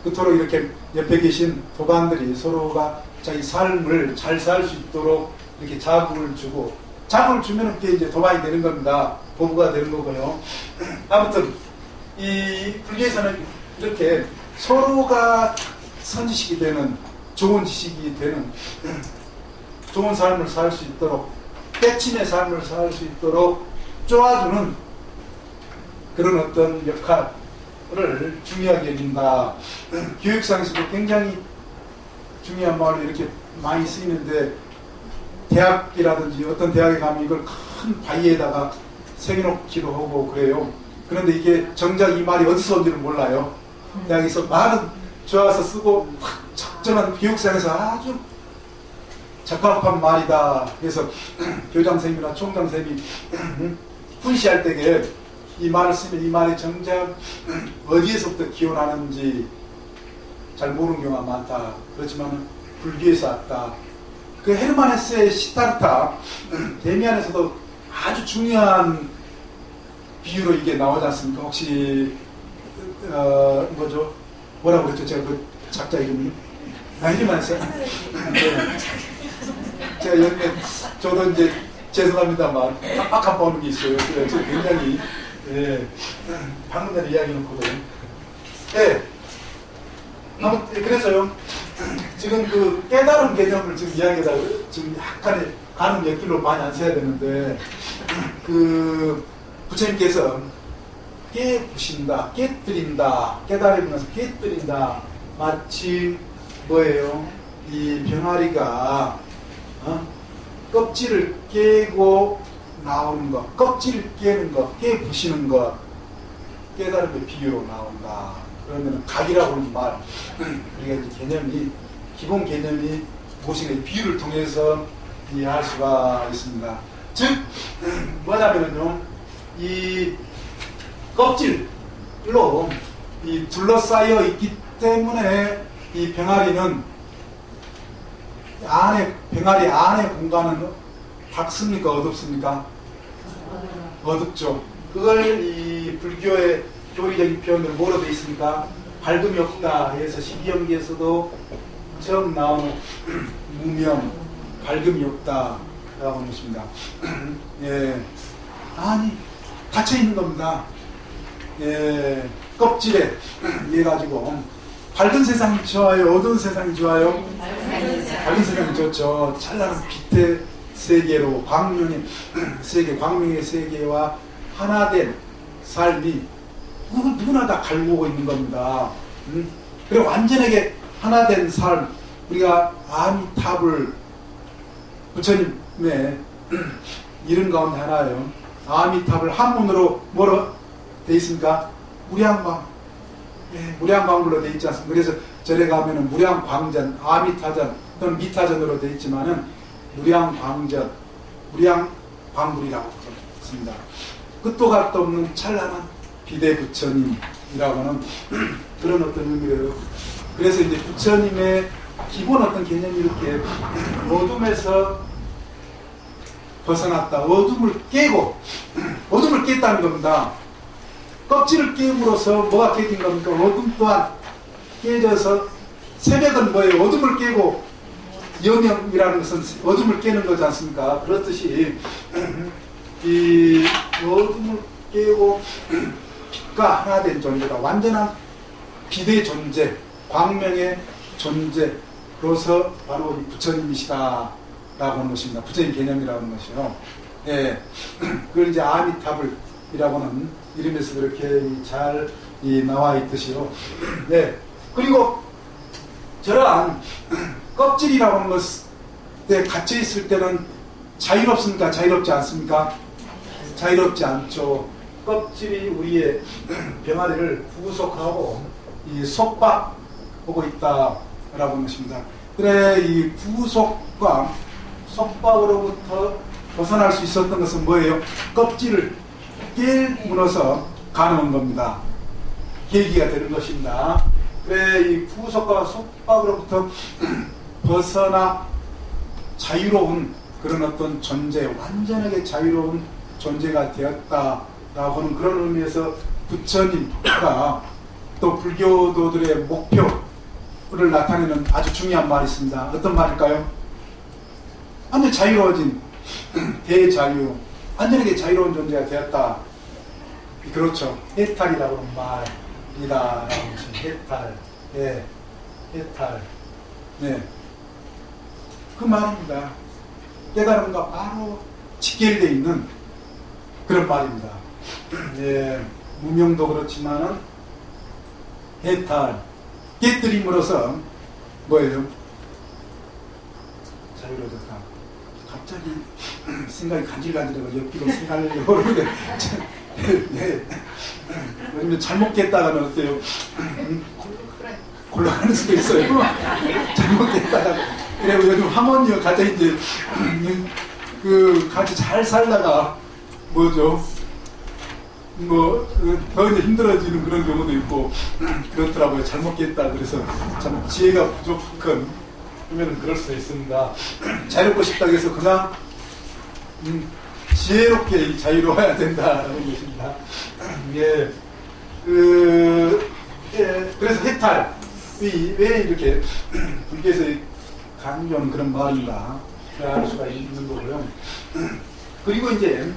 그토록 이렇게 옆에 계신 도반들이 서로가 자기 삶을 잘 살 수 있도록 이렇게 자극을 주고, 자극을 주면 그게 이제 도반이 되는 겁니다. 보부가 되는 거고요. 아무튼 이 불교에서는 이렇게 서로가 선지식이 되는, 좋은 지식이 되는, 좋은 삶을 살 수 있도록, 깨침의 삶을 살 수 있도록 쪼아주는 그런 어떤 역할을 중요하게 여긴다. 교육상에서도 굉장히 중요한 말로 이렇게 많이 쓰이는데, 대학이라든지 어떤 대학에 가면 이걸 큰 바위에다가 새겨놓기도 하고 그래요. 그런데 이게 정작 이 말이 어디서 온지는 몰라요. 대학에서 말은 좋아서 쓰고 적절한 교육상에서 아주 적합한 말이다. 그래서 교장선생님이나 총장선생님이 훈시할 때에 이 말을 쓰면 이 말이 정작 어디에서부터 기원하는지 잘 모르는 경우가 많다. 그렇지만 불교에서 왔다. 그 헤르만 헤세의 시타르타 데미안에서도 아주 중요한 비유로 이게 나오지 않습니까? 혹시 뭐죠? 뭐라고 그랬죠? 제가 그 작자 이름이? 헤르만 헤세? 네. 제가 연대 저도 이제 죄송합니다만 빡빡한 보는 게 있어요. 그래서 굉장히 방금 전에 이야기 놓거든요. 네. 아무튼 그래서요. 지금 그 깨달은 개념을 지금 이야기하다가 지금 약간의 가는 옆길로 많이 안 써야 되는데, 그 부처님께서 깨부신다, 깨뜨린다, 깨달으면서 깨뜨린다. 마치 뭐예요? 이 병아리가 껍질을 깨고 나오는 것, 껍질을 깨는 것, 깨부시는 것, 깨달음의 비유로 나온다. 그러면 각이라고 하는 말, 우리가 이제 개념이, 기본 개념이 무엇인가 비유를 통해서 이해할 수가 있습니다. 즉, 뭐냐면요, 이 껍질로 이 둘러싸여 있기 때문에 이 병아리는 병아리 안에 공간은 밝습니까? 어둡습니까? 어둡죠. 그걸 이 불교의 교리적인 표현으로 뭐로 되어 있습니까? 밝음이 없다 해서 12연기에서도 처음 나오는 무명, 밝음이 없다 라고 하는 것입니다. 예. 아니, 갇혀있는 겁니다. 예. 껍질에 이해 가지고 밝은 세상이 좋아요? 어두운 세상이 좋아요? 밝은 세상이 좋죠. 찬란한 빛의 세계로, 광명의 세계, 광명의 세계와 하나된 삶이 누구나 다 갈구고 있는 겁니다. 그리고 완전하게 하나된 삶, 우리가 아미탑을, 부처님의 이름 가운데 하나예요. 아미탑을 한문으로 뭐로 되어 있습니까? 무량광. 예, 무량광불로 되어 있지 않습니까? 그래서 절에 가면은 무량광전, 아미타전 또는 미타전으로 되어 있지만은 무량광전, 무량광불이라고 했습니다. 끝도 갈도 없는 찬란한 비대 부처님이라고 하는 그런 어떤 의미예요. 그래서 이제 부처님의 기본 어떤 개념이 이렇게 어둠에서 벗어났다. 어둠을 깨고, 어둠을 깼다는 겁니다. 껍질을 깨므로써 뭐가 깨진 겁니까? 어둠 또한 깨져서, 새벽은 뭐예요? 어둠을 깨고, 여명이라는 것은 어둠을 깨는 거지 않습니까? 그렇듯이 이 어둠을 깨고 빛과 하나 된 존재다. 완전한 빛의 존재, 광명의 존재로서 바로 이 부처님이시다 라고 하는 것입니다. 부처님 개념이라고 하는 것이요. 예. 그걸 이제 아미타불이라고 하는 이름에서 그렇게 잘 나와 있듯이요. 네. 그리고 저러한 껍질이라고 하는 것에 갇혀 있을 때는 자유롭습니까? 자유롭지 않습니까? 자유롭지 않죠. 껍질이 우리의 병아리를 구속하고 이 속박하고 있다라고 하는 것입니다. 그래, 이 구속과 속박으로부터 벗어날 수 있었던 것은 뭐예요? 껍질을 깨물어서 가능한 겁니다. 계기가 되는 것입니다. 그래, 이 구속과 속박으로부터 벗어나 자유로운 그런 어떤 존재, 완전하게 자유로운 존재가 되었다라고 하는 그런 의미에서 부처님과 또 불교도들의 목표를 나타내는 아주 중요한 말이 있습니다. 어떤 말일까요? 완전 자유로워진 대자유, 완전하게 자유로운 존재가 되었다. 그렇죠. 해탈이라고 하는 말이다. 해탈. 예. 해탈. 네. 그 말입니다. 깨달음과 바로 직결되어 있는 그런 말입니다. 예. 무명도 그렇지만은 해탈. 깨뜨림으로써 뭐예요? 자유로워졌다. 갑자기 생각이 간질간질하고 옆뒤로 생각하려고 그러는데 네. 왜냐면 잘못 깼다가는 어때요? 곤란할 수도 있어요. 잘못 깼다가 그래 요즘 하모니와 같이 이제 그 같이 잘 살다가 뭐죠? 더 이제 힘들어지는 그런 경우도 있고 그렇더라고요. 잘못 깼다 그래서 참 지혜가 부족한 그러면 그럴 수 있습니다. 자유롭고 싶다고 해서 그냥 지혜롭게 자유로워야 된다라는 것입니다. 예, 그래서 해탈 왜 이렇게 불교에서 강조하는 그런 말인가 알 수가 있는 거고요. 그리고 이제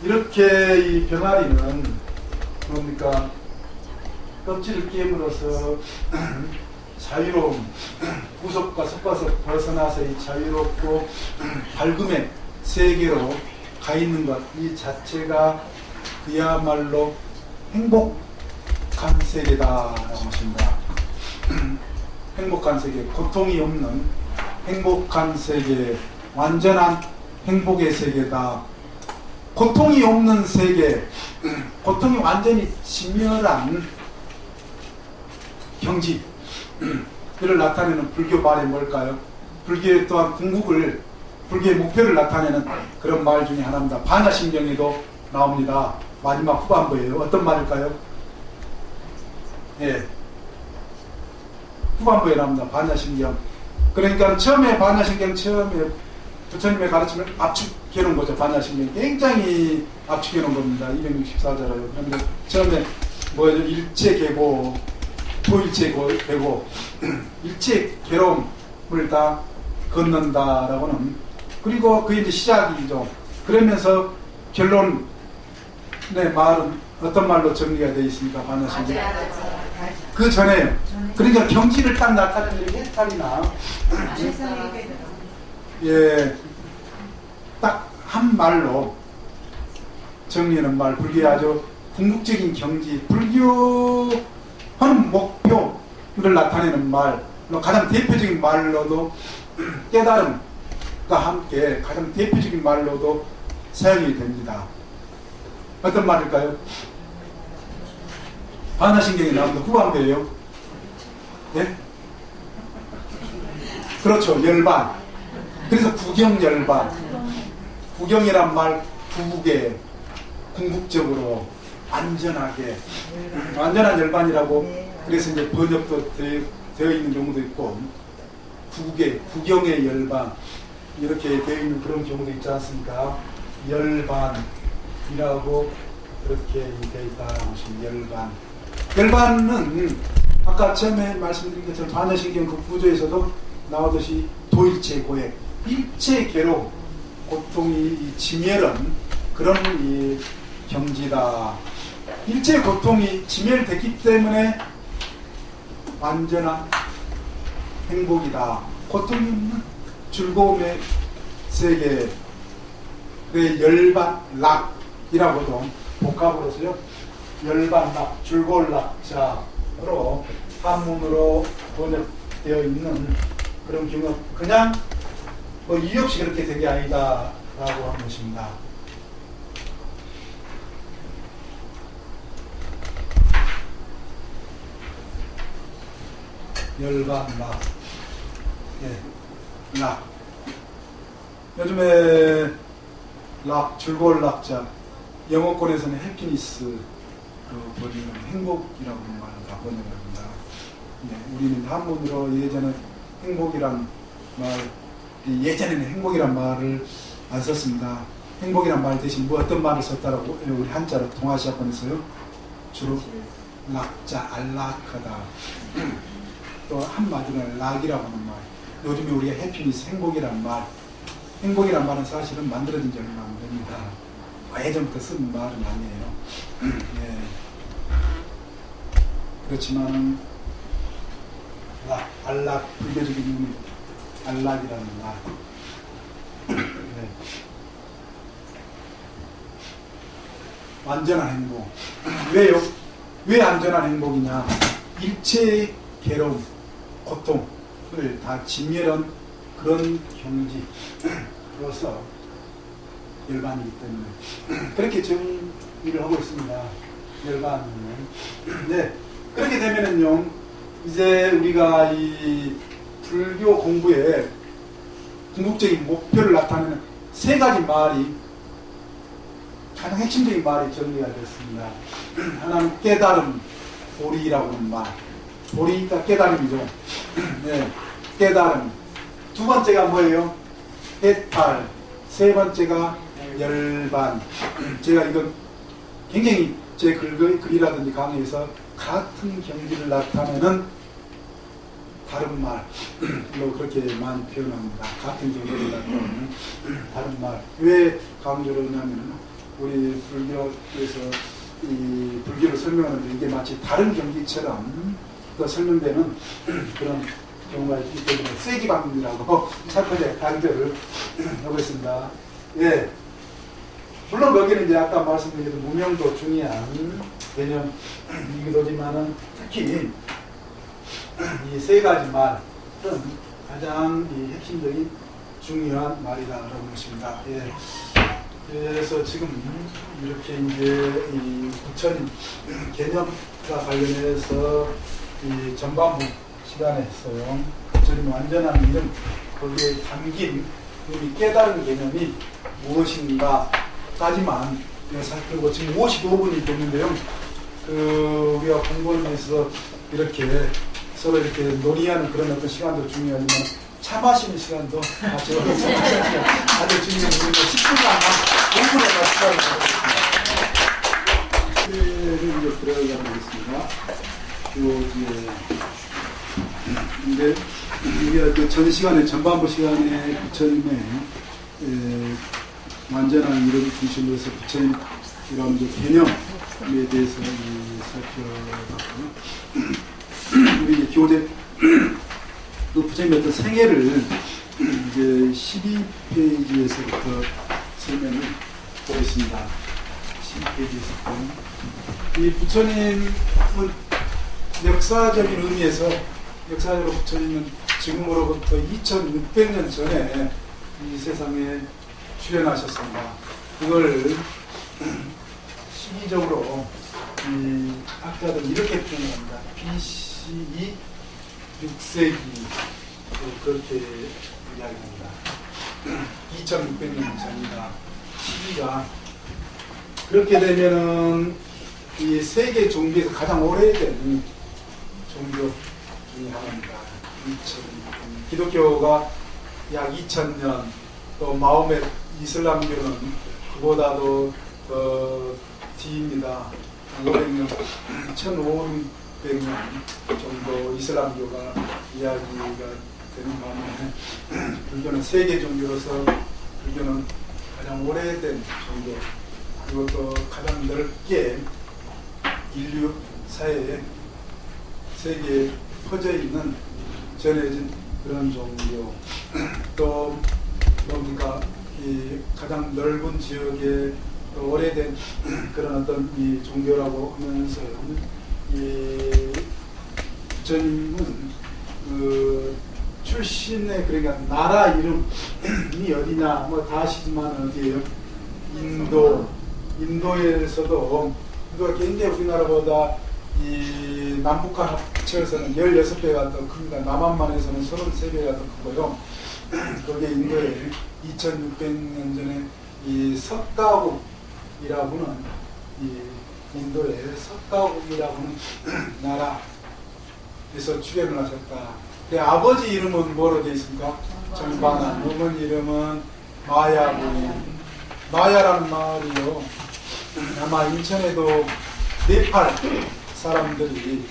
이렇게 이 병아리는 뭡니까 껍질을 깨물어서 자유로움, 구속과 속박에서 벗어나서 이 자유롭고 밝음의 세계로 가 있는 것, 이 자체가 그야말로 행복한 세계다라고 하십니다. 행복한 세계, 고통이 없는 행복한 세계, 완전한 행복의 세계다. 고통이 없는 세계, 고통이 완전히 진멸한 경지, 이를 나타내는 불교 말이 뭘까요? 불교 또한 불교의 목표를 나타내는 그런 말 중에 하나입니다. 반야심경에도 나옵니다. 마지막 후반부예요. 어떤 말일까요? 예. 후반부에 나옵니다. 반야심경. 그러니까 처음에 반야심경 처음에 부처님의 가르침을 압축해 놓은 거죠. 반야심경. 굉장히 압축해 놓은 겁니다. 264자라요. 그런데 처음에 뭐죠? 일체계고 토일체계고 일체 괴로움을 다 걷는다라고는 그리고 그게 이제 시작이죠. 그러면서 결론의 말은 어떤 말로 정리가 되어 있습니까? 반야심경. 그 전에 그러니까 경지를 딱 나타내는 해탈이나 예, 딱 한 말로 정리하는 말, 불교의 아주 궁극적인 경지, 불교하는 목표를 나타내는 말, 가장 대표적인 말로도 깨달음과 함께 가장 대표적인 말로도 사용이 됩니다. 어떤 말일까요? 반야심경에 나오는 후반부예요. 예? 그렇죠. 열반. 그래서 구경열반. 구경이란 말 구국에 궁극적으로 안전하게 완전한 열반이라고 그래서 이제 번역도 되어 있는 경우도 있고 구국의 구경의 열반 이렇게 되어 있는 그런 경우도 있지 않습니까? 열반이라고 이렇게 되어 있다는 것입니다. 열반. 열반은 아까 처음에 말씀드린 것처럼 반야심경 그 구조에서도 나오듯이 도일체 고액, 일체 괴로움, 고통이 지멸은 그런 이 경지다. 일체 고통이 지멸됐기 때문에 완전한 행복이다. 고통이 없는 즐거움의 세계, 그 열반락이라고도 복합으로서요. 열반락, 즐거울 낙자로 한문으로 번역되어 있는 그런 경우, 그냥 뭐 이유 없이 그렇게 된 게 아니다 라고 한 것입니다. 열반, 락. 예, 락. 요즘에 락, 즐거울 락자, 영어권에서는 해피니스, 번역은 행복이라고 하는 말을 다 번역합니다. 네, 우리는 한문으로 예전에 행복이란 말, 예전에는 행복이란 말을 안 썼습니다. 행복이란 말 대신 뭐 어떤 말을 썼다라고 우리 한자로 동아시아권에서요. 주로 락자, 안락하다. 또 한마디로 락이라고 하는 말. 요즘에 우리가 해피니스, 행복이란 말. 행복이란 말은 사실은 만들어진 지 얼마 안 됩니다. 예전부터 쓴 말은 아니에요. 예. 그렇지만 안락, 불교적인 의미, 안락이라는 말. 네. 완전한 행복. 왜요? 왜 안전한 행복이냐? 일체의 괴로움, 고통을 다 진멸한 그런 경지로서 열반이기 때문에 그렇게 정의를 하고 있습니다. 열반은. 네. 그렇게 되면은요, 이제 우리가 이 불교 공부의 궁극적인 목표를 나타내는 세 가지 말이 가장 핵심적인 말이 정리가 됐습니다. 하나는 깨달음, 보리라고 하는 말. 보리가 깨달음이죠. 네, 깨달음. 두 번째가 뭐예요? 해탈. 세 번째가 열반. 제가 이건 굉장히 제 글이라든지 강의에서 같은 경지를 나타내는 다른 말로 그렇게 많이 표현합니다. 같은 경지를 나타내는 다른 말. 왜 강조를 하냐면 우리 불교에서 이 불교를 설명하는데 이게 마치 다른 경지처럼 또 설명되는 그런 경우가 있기 때문에 쐐기방이라고 첫 번째 강조를 하고 있습니다. 예. 물론 거기는 이제 아까 말씀드린 무명도 중요한 개념이기도 하지만은 특히 이 세 가지 말은 가장 이 핵심적인 중요한 말이다라는 것입니다. 예. 그래서 지금 이렇게 이제 이 부처님 개념과 관련해서 이 전반부 시간에서요, 부처님 완전한 이름, 거기에 담긴 이 깨달은 개념이 무엇인가까지만 살펴보고 지금 55분이 됐는데요. 우리가 공부하면서 이렇게 서로 이렇게 논의하는 그런 어떤 시간도 중요하지만 차 마시는 시간도 아주 중요한 10분간 공부를 시간을 가졌습니다. 들어가겠습니다. 근데 우리가 그 전 시간에 전반부 시간에 부처님의 완전한 이름 중심으로 해서 부처님 이런 개념에 대해서 살펴봤고요. 우리 교재 그 부처님의 어떤 생애를 이제 12페이지에서부터 설명을 보겠습니다. 12페이지에서부터 이 부처님은 역사적인 의미에서 역사적으로 부처님은 지금으로부터 2600년 전에 이 세상에 출현하셨습니다. 이걸 시기적으로 이 학자들은 이렇게 표현합니다. BCE 6세기 그렇게 이야기합니다. 2600년 전이다. 시기가 그렇게 되면은 이 세계 종교에서 가장 오래된 종교 중에 하나입니다. 기독교가 약 2000년, 또 마호멧 이슬람교는 그보다도 더 뒤입니다. 500년, 1500년 정도 이슬람교가 이야기가 되는 반면에 불교는 세계 종교로서 불교는 가장 오래된 종교, 그리고 또 가장 넓게 인류 사회에 세계에 퍼져 있는 전해진 그런 종교, 또 뭡니까 이 가장 넓은 지역에 오래된 그런 어떤 이 종교라고 하면서 이 부처님은 그 출신의 그러니까 나라 이름이 어디냐 뭐 다 아시지만 어디예요? 인도에서도 인도가 굉장히 우리나라보다 이 남북한 합쳐서는 16배가 더 큽니다. 남한만에서는 33배가 더 크고요. 거기에 인도에 2600년 전에 이 석가국이라고는 이 인도의 석가국이라고는 나라에서 출현을 하셨다. 아버지 이름은 뭐로 되어 있습니까? 정반환. 어머니 이름은 마야부. 마야라는 마을이요. 아마 인천에도 네팔 사람들이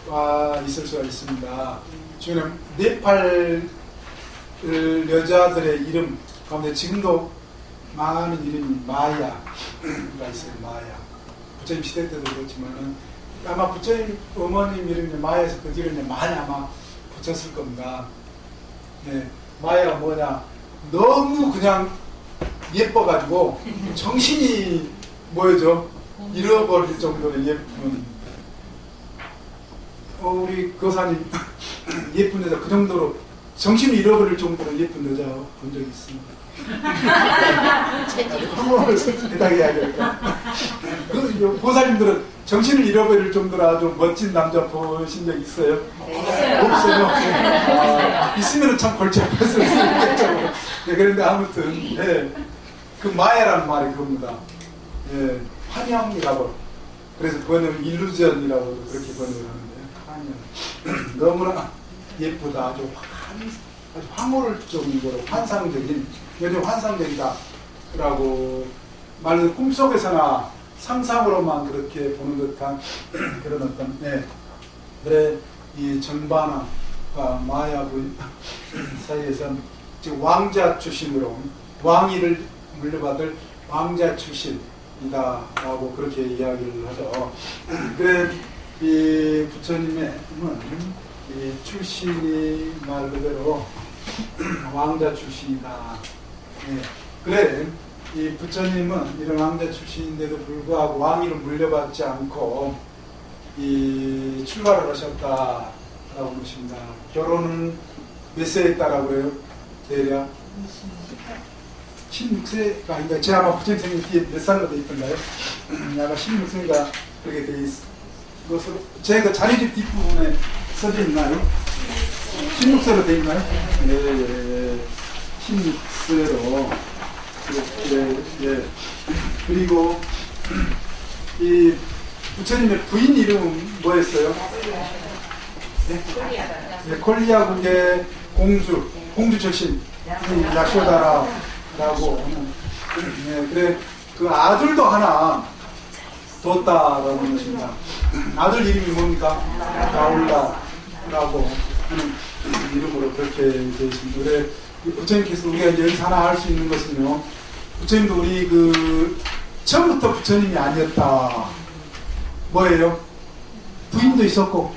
와 있을 수가 있습니다. 지금 네팔 여자들의 이름 가운데 지금도 많은 이름이 마야가 있어요. 마야. 부처님 시대 때도 그렇지만은 아마 부처님 어머님 이름이 마야에서 그 뒤로 많이 아마 붙였을 겁니다. 네, 마야가 뭐냐? 너무 그냥 예뻐가지고 정신이 뭐죠? 잃어버릴 정도로 예쁜. 우리 교사님 예쁜 여자 그 정도로 정신을 잃어버릴 정도로 예쁜 여자 본 적이 있습니다. 한번 대단히 이야기할까? 그 보살님들은 정신을 잃어버릴 정도로 아주 멋진 남자 보신 적 있어요? 없어요. 있으면 참 골치 아팠을 수 있겠죠. 네, 그런데 아무튼 네, 그 마야라는 말이 그겁니다. 네, 환영이라고. 그래서 번역은 일루전이라고 그렇게 번역을 하는데 환영. 너무나 예쁘다. 아주 황홀적으로 환상적인, 요즘 환상적이다라고 말해서 꿈속에서나 상상으로만 그렇게 보는 듯한 그런 어떤, 네. 그래, 이 정반환과 마야부 사이에서 왕자 출신으로 왕위를 물려받을 왕자 출신이다라고 그렇게 이야기를 하죠. 그래, 이 부처님의 이 출신이 말 그대로 왕자 출신이다. 네. 그래, 이 부처님은 이런 왕자 출신인데도 불구하고 왕위를 물려받지 않고 이 출가를 하셨다라고 보십니다. 결혼은 몇 세에 했다라고 해요? 대략 16세가 아닌가? 제가 아마 부처님 뒤에 몇 살로 돼 있던가요? 아마 16세가 그렇게 돼 있 것으로 제가 자료집 뒷부분에 써져 있나요? 16세로 돼 있나요? 네, 16세로. 예. 그리고 이 부처님의 부인 이름은 뭐였어요? 네, 콜리아국의 공주 출신 야쇼다라고 하는. 네, 그래 그 아들도 하나 뒀다라고 하는 것입니다. 아들 이름이 뭡니까? 나올라라고 하는 이름으로 그렇게 되어 있습니다. 그래 부처님께서 우리가 이제 여기서 하나 알 수 있는 것은요, 부처님도 우리 그 처음부터 부처님이 아니었다. 뭐예요? 부인도 있었고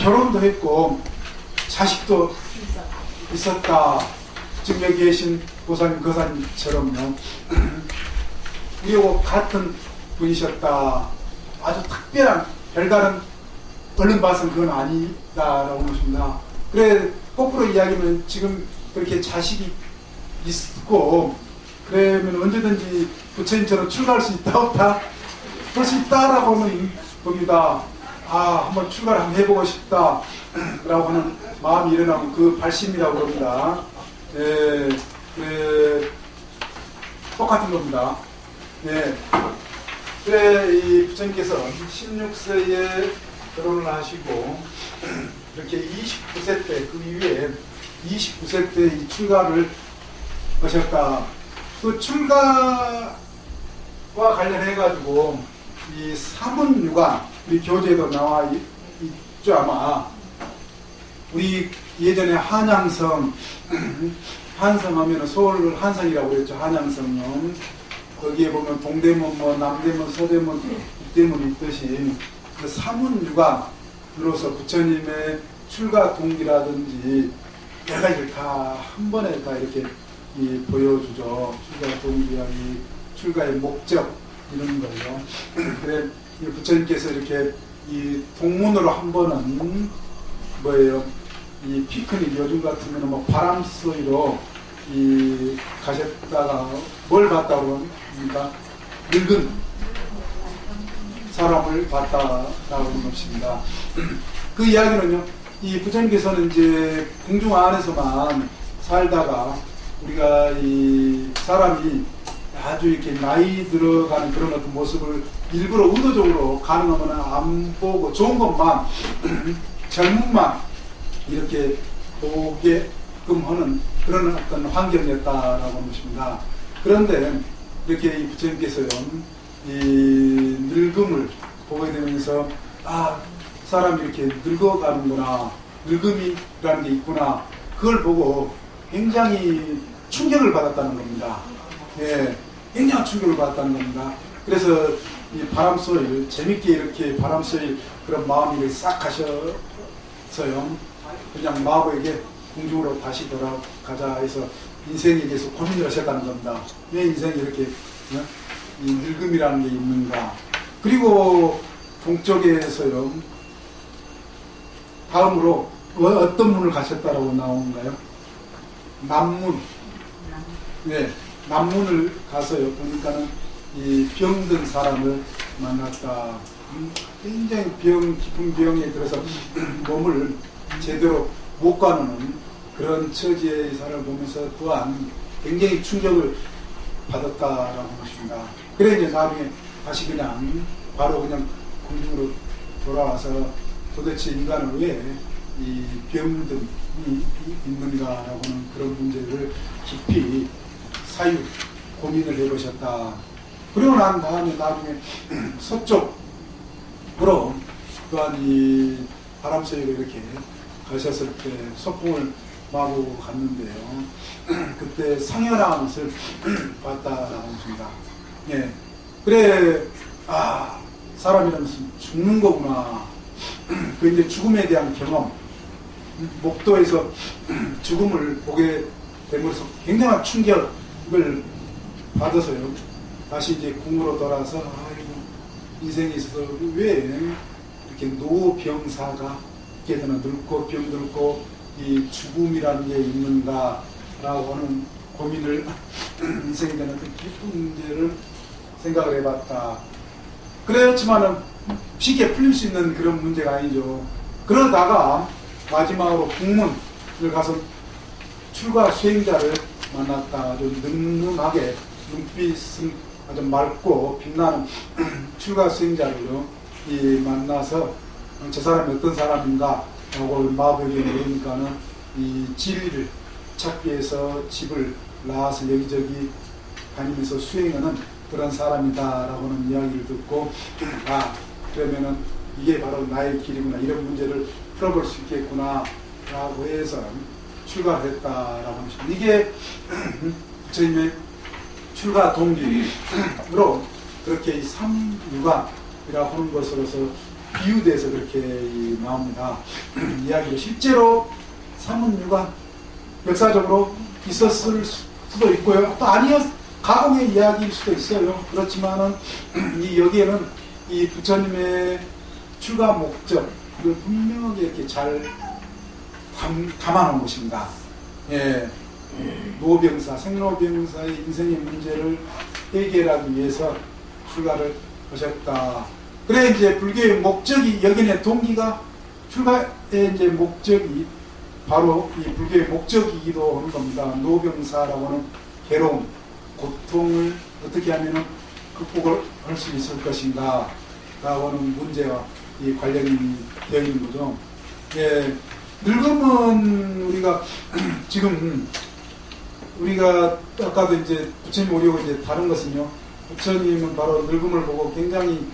결혼도 했고 자식도 있었다. 지금 여기 계신 보살님, 거사님처럼요. 우리하고 같은 분이셨다. 아주 특별한 별다른 얼른 봐서는 그건 아니다라고 보십니다. 그래 거꾸로 이야기하면 지금 그렇게 자식이 있고 그러면 언제든지 부처님처럼 출가할 수 있다 없다? 그럴 수 있다라고 하는 겁니다. 아, 한번 출가를 한번 해보고 싶다 라고 하는 마음이 일어나면 그 발심이라고 합니다. 네, 네, 똑같은 겁니다. 네. 그래, 이 부처님께서 16세에 결혼을 하시고 이렇게 29세 때, 그 이후에 29세 때 이 출가를 하셨다. 그 출가와 관련해가지고 이 사문유관, 우리 교재에도 나와 있죠, 아마. 우리 예전에 한양성, 한성 하면 서울 한성이라고 그랬죠, 한양성은. 거기에 보면 동대문, 뭐 남대문, 서대문, 북대문 있듯이 그 사문유관으로서 부처님의 출가 동기라든지 여러 가지를 다 한 번에 다 이렇게 보여주죠. 출가 동기하기, 출가의 목적 이런 거요. 그래 부처님께서 이렇게 이 동문으로 한 번은 뭐예요? 이 피크닉 요즘 같으면 뭐 바람 소리로 이 가셨다가 뭘 봤다고 합니까? 늙은 사람을 봤다라고 하는 것입니다. 그 이야기는요, 이 부처님께서는 이제 궁중 안에서만 살다가 우리가 이 사람이 아주 이렇게 나이 들어가는 그런 어떤 모습을 일부러 의도적으로 가능하면 안 보고 좋은 것만 젊음만 이렇게 보게끔 하는 그런 어떤 환경이었다라고 하는 것입니다. 그런데 이렇게 이 부처님께서요, 이 늙음을 보게 되면서 사람이 이렇게 늙어가는구나, 늙음이라는 게 있구나, 그걸 보고 굉장히 충격을 받았다는 겁니다. 예, 굉장히 충격을 받았다는 겁니다. 그래서 이 바람 소리를 재밌게 이렇게 바람 소리 그런 마음이 싹 가셔서요, 그냥 마부에게 궁중으로 다시 돌아가자 해서 인생에 대해서 고민을 하셨다는 겁니다. 왜 인생에 이렇게 이 늙음이라는 게 있는가. 그리고 동쪽에서요, 다음으로 어떤 문을 가셨다라고 나오는가요? 남문. 네, 남문을 가서요, 보니까는 이 병든 사람을 만났다. 굉장히 깊은 병에 들어서 몸을 제대로 못 가누는 그런 처지의 사람을 보면서 또한 굉장히 충격을 받았다라고 하는 것입니다. 그래 이제 나중에 다시 그냥 바로 그냥 궁중으로 돌아와서 도대체 인간은 왜 이 병듦이 있는가라고 하는 그런 문제를 깊이 사유 고민을 해보셨다. 그리고 난 다음에 나중에 서쪽으로 또한 이 바람소리로 이렇게 가셨을 때 소풍을 마구 갔는데요. 그때 상현함을 봤다라고 했습니다. 예. 그래, 사람이라면 죽는 거구나. 그 이제 죽음에 대한 경험, 목도에서 죽음을 보게 됨으로써 굉장한 충격을 받아서요. 다시 이제 궁으로 돌아서, 인생에 있어서 왜 이렇게 노병사가 이렇게 되나 늙고 병들고 이 죽음이라는 게 있는가라고 하는 고민을 인생에 대한 어떤 깊은 문제를 생각을 해봤다. 그렇지만은 쉽게 풀릴 수 있는 그런 문제가 아니죠. 그러다가 마지막으로 국문을 가서 출가 수행자를 만났다. 아주 늠름하게 눈빛은 아주 맑고 빛나는 출가 수행자를요, 이 만나서 저 사람이 어떤 사람인가 하고 마부에게 물으니까는 이 진리를 찾기 위해서 집을 나와서 여기저기 다니면서 수행하는 그런 사람이다라고는 이야기를 듣고, 그러면은 이게 바로 나의 길이구나, 이런 문제를 풀어볼 수 있겠구나 라고 해서 출가를 했다라고 하십니다. 이게 부처님의 출가 동기로 그렇게 이 삼유관이라고 하는 것으로서 비유돼서 그렇게 나옵니다. 이야기로 실제로 삼은유관 역사적으로 있었을 수도 있고요, 또 가공의 이야기일 수도 있어요. 그렇지만은 여기에는 이 부처님의 출가 목적을 분명하게 이렇게 잘 담아놓은 것입니다. 예. 노병사, 생로병사의 인생의 문제를 해결하기 위해서 출가를 하셨다. 그래 이제 불교의 목적이, 여기는 동기가, 출가의 이제 목적이 바로 이 불교의 목적이기도 하는 겁니다. 노병사라고 하는 괴로움, 고통을 어떻게 하면 극복을 할 수 있을 것인가 라고 하는 문제와 이 관련이 되어 있는 거죠. 예, 늙음은 우리가 지금 우리가 아까도 이제 부처님 오려고 이제 다른 것은요, 부처님은 바로 늙음을 보고 굉장히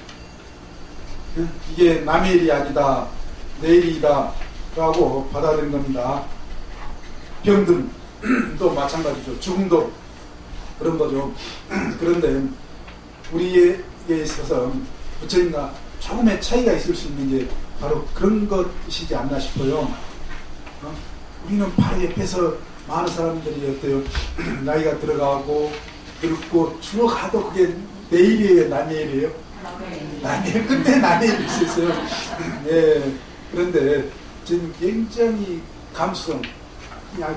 이게 남의 일이 아니다, 내 일이다 라고 받아들인 겁니다. 병듦도 마찬가지죠. 죽음도 그런 거죠. 그런데 우리에게 있어서 부처님과 조금의 차이가 있을 수 있는 게 바로 그런 것이지 않나 싶어요. 우리는 바로 옆에서 많은 사람들이 어때요? 나이가 들어가고 늙고 죽어가도 그게 내 일이에요, 남의 일이에요? 남의 일, 끝내 남의 일일 수 있어요. 네. 그런데 지금 굉장히 감수성,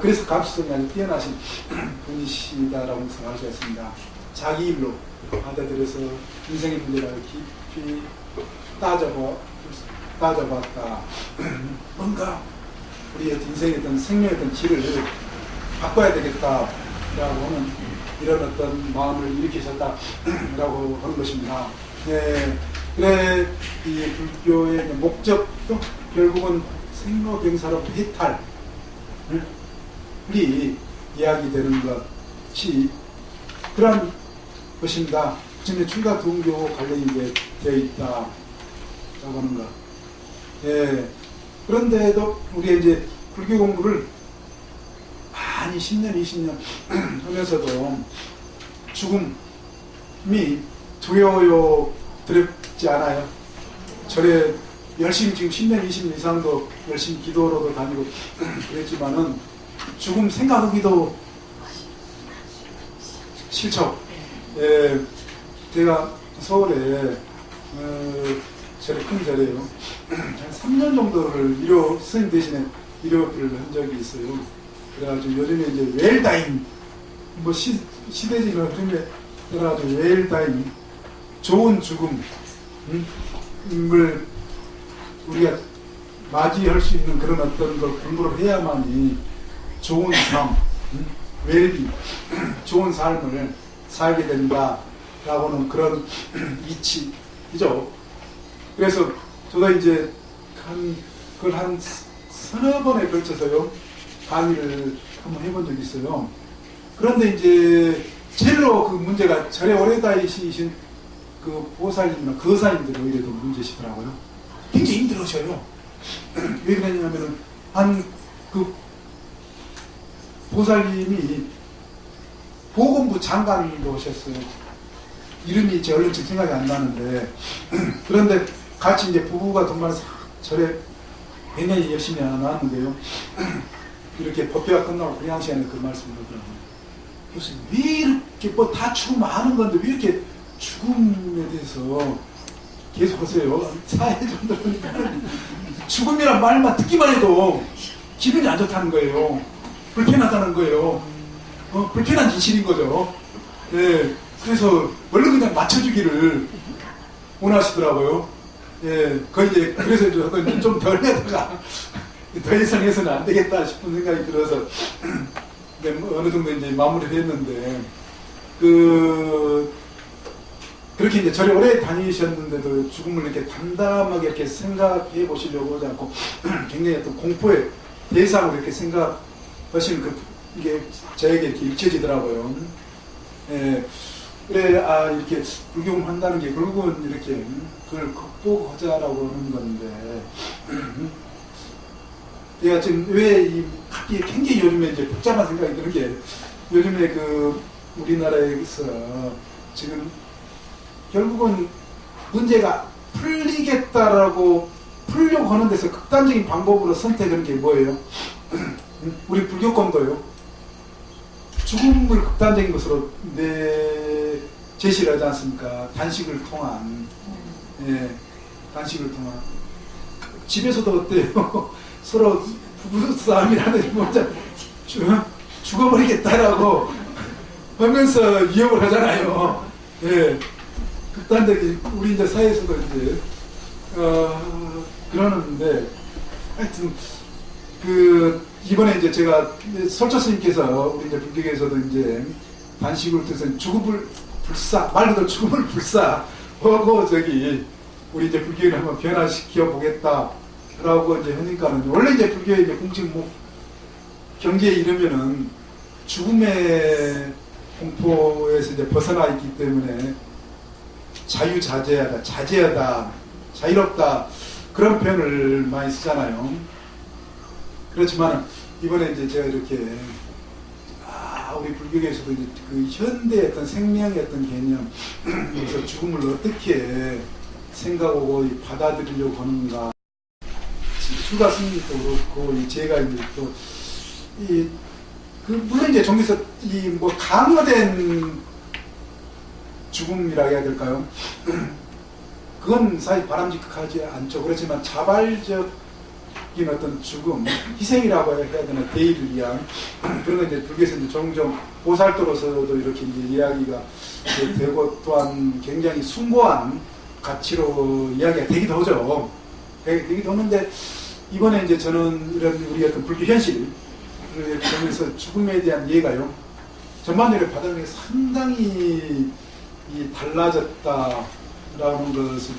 그래서 감수성이 아주 뛰어나신 분이시다라고 생각할 수 있습니다. 자기 일로 받아들여서 인생의 문제를 깊이 따져봤다. 뭔가 우리의 인생의 어떤 생명의 어떤 질을 바꿔야 되겠다라고 하는 이런 어떤 마음을 일으키셨다라고 하는 것입니다. 네, 그래 이 불교의 목적도 결국은 생로병사로부터 해탈 우리 이야기되는 것이 그런 것입니다. 부처님의 출가 등교 관련이 되어 있다라고 하는 것. 예. 그런데도 우리 이제 불교 공부를 많이 10년, 20년 하면서도 죽음이 두려워요, 두렵지 않아요. 절에 열심히 지금 10년, 20년 이상도 열심히 기도로도 다니고 그랬지만은 죽음 생각하기도 싫죠. 예, 제가 서울에 절에 큰 절에요. 한 3년 정도를 스님 대신에 일요일을 한 적이 있어요. 그래가지고 요즘에 이제 웰다잉 뭐 시대지는 요즘에 그래가지고 웰다잉 좋은 죽음을 우리가 맞이할 수 있는 그런 어떤 걸 공부를 해야만이 좋은 삶, 웰비, 좋은 삶을 살게 된다라고는 그런 이치이죠. 그래서 저도 이제 그걸 한 서너 번에 걸쳐서요 강의를 한번 해본 적이 있어요. 그런데 이제 제일로 그 문제가 절에 오래 다니신 그 보살님이나 거사님들이 오히려 더 문제시더라고요. 굉장히 힘들으셔요. 왜 그러냐면은 그 보살님이 보건부 장관도 오셨어요. 이름이 제 얼른 지금 생각이 안 나는데 그런데 같이 이제 부부가 동반해서 절에 굉장히 열심히 나왔는데요. 이렇게 법회가 끝나고 그냥 시간에 그 말씀을 하더라고요. 그래서 왜 이렇게 뭐 다 죽음 아는 건데 왜 이렇게 죽음에 대해서 계속 하세요. 사회 좀 들으니까 죽음이란 말만 듣기만 해도 기분이 안 좋다는 거예요. 불편하다는 거예요. 불편한 진실인 거죠. 네, 그래서 얼른 그냥 맞춰주기를 원하시더라고요. 예, 거의 이제 그래서 좀 덜 해다가 더 이상 해서는 안 되겠다 싶은 생각이 들어서 뭐 어느 정도 이제 마무리를 했는데 그렇게 이제 절에 오래 다니셨는데도 죽음을 이렇게 담담하게 이렇게 생각해 보시려고 하지 않고 굉장히 어떤 공포의 대상으로 이렇게 생각하시는 이게 저에게 이렇게 잊혀지더라고요. 예. 그래, 이렇게 불교를 한다는 게 결국은 이렇게 그걸 극복하자라고 하는 건데, 제가 지금 갑자기 굉장히 요즘에 이제 복잡한 생각이 드는 게, 요즘에 우리나라에서 지금 결국은 문제가 풀리겠다라고 풀려고 하는 데서 극단적인 방법으로 선택하는 게 뭐예요? 우리 불교권도요. 죽음을 극단적인 것으로 제시를 하지 않습니까? 단식을 통한. 예, 단식을 통한. 집에서도 어때요? 서로 부부싸움이라든지 죽어버리겠다라고 하면서 위협을 하잖아요. 예, 극단적인, 우리 이제 사회에서도 이제, 그러는데, 하여튼, 이번에 이제 제가 설처 스님께서 우리 이제 불교계에서도 이제 단식을 통해서 죽음을 말 그대로 죽음을 불사하고 우리 이제 불교를 한번 변화시켜 보겠다라고 이제 하니까는 원래 이제 불교의 이제 공식 경지에 이르면은 죽음의 공포에서 이제 벗어나 있기 때문에 자유자재하다, 자제하다, 자유롭다 그런 표현을 많이 쓰잖아요. 그렇지만 이번에 이제 제가 이렇게 우리 불교계에서도 이제 그 현대의 어떤 생명의 어떤 개념, 그래서 죽음을 어떻게 생각하고 받아들이려고 하는가, 출가 스님도 그렇고 제가 이제 또 물론 이제 종교에서 강화된 죽음이라고 해야 될까요? 그건 사실 바람직하지 않죠. 그렇지만 자발적 웃긴 어떤 죽음, 희생이라고 해야 되나, 대의를 위한 그런 거 이제 불교에서 이제 종종 보살도로서도 이렇게 이제 이야기가 되고 또한 굉장히 숭고한 가치로 이야기가 되기도 하죠. 되기도 하는데 이번에 이제 저는 이런 우리 어떤 불교 현실을 보면서 죽음에 대한 이해가요. 전반적으로 받아들이는 게 상당히 달라졌다라는 것을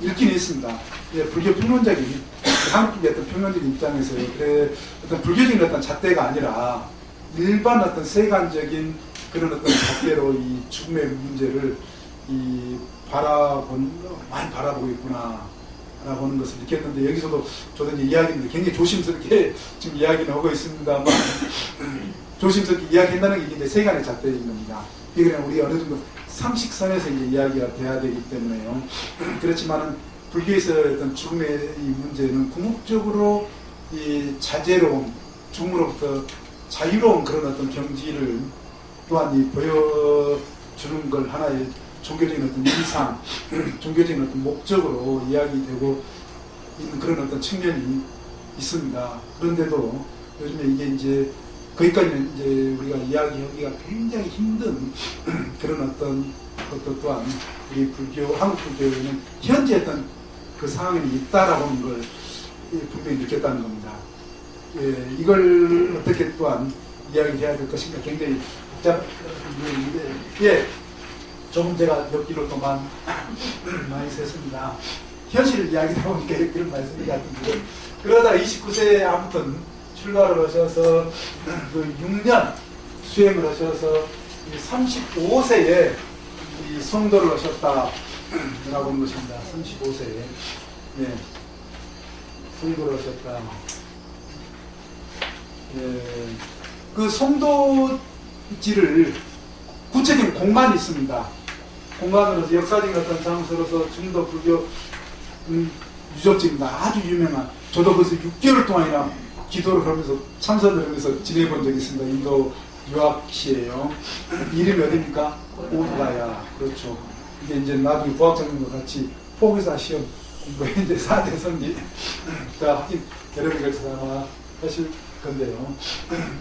읽긴 했습니다. 불교 평론적인, 한국의 어떤 평론적인 입장에서 어떤 불교적인 어떤 잣대가 아니라 일반 어떤 세간적인 그런 어떤 잣대로 이 죽음의 문제를 많이 바라보고 있구나. 라고 하는 것을 느꼈는데, 여기서도 저도 이제 이야기인데 굉장히 조심스럽게 지금 이야기는 하고 있습니다만, 조심스럽게 이야기한다는 게 이제 세간의 잣대인 겁니다. 이게 그냥 우리 어느 정도 상식선에서 이제 이야기가 돼야 되기 때문에요. 그렇지만은 불교에서 어떤 죽음의 이 문제는 궁극적으로 이 자제로운, 죽음으로부터 자유로운 그런 어떤 경지를 또한 이 보여주는 걸 하나의 종교적인 어떤 이상, 종교적인 어떤 목적으로 이야기되고 있는 그런 어떤 측면이 있습니다. 그런데도 요즘에 이게 이제 거기까지는 이제 우리가 이야기하기가 굉장히 힘든 그런 어떤 것도 또한 우리 불교, 한국 불교에는 현재 어떤 그 상황이 있다라고 하는 걸 분명히 느꼈다는 겁니다. 예, 이걸 어떻게 또한 이야기해야 될 것인가 굉장히 복잡한 문제인데, 예. 조금 제가 몇 킬로 동안 많이 셌습니다. 현실을 이야기하다 보니까 그런 말씀이 같은데, 그러다가 29세에 아무튼 출가를 하셔서 그 6년 수행을 하셔서 35세에 이 성도를 하셨다라고 하는 것입니다. 35세에 네, 성도를 하셨다. 예, 그 성도지를 구체적인 공간이 있습니다. 공간으로서 역사적인 어떤 장소로서 중도 불교 유적지입니다. 아주 유명한. 저도 그래서 6개월 동안이나 기도를 하면서 참선을 하면서 지내본 적이 있습니다. 인도 유학 시에요. 이름이 어디입니까? 오드가야. 그렇죠. 이게 이제 나중에 부학장님과 같이 포기사 시험 공부에 이제 4대 선지 다 하긴 여러분께서 아마 하실 건데요.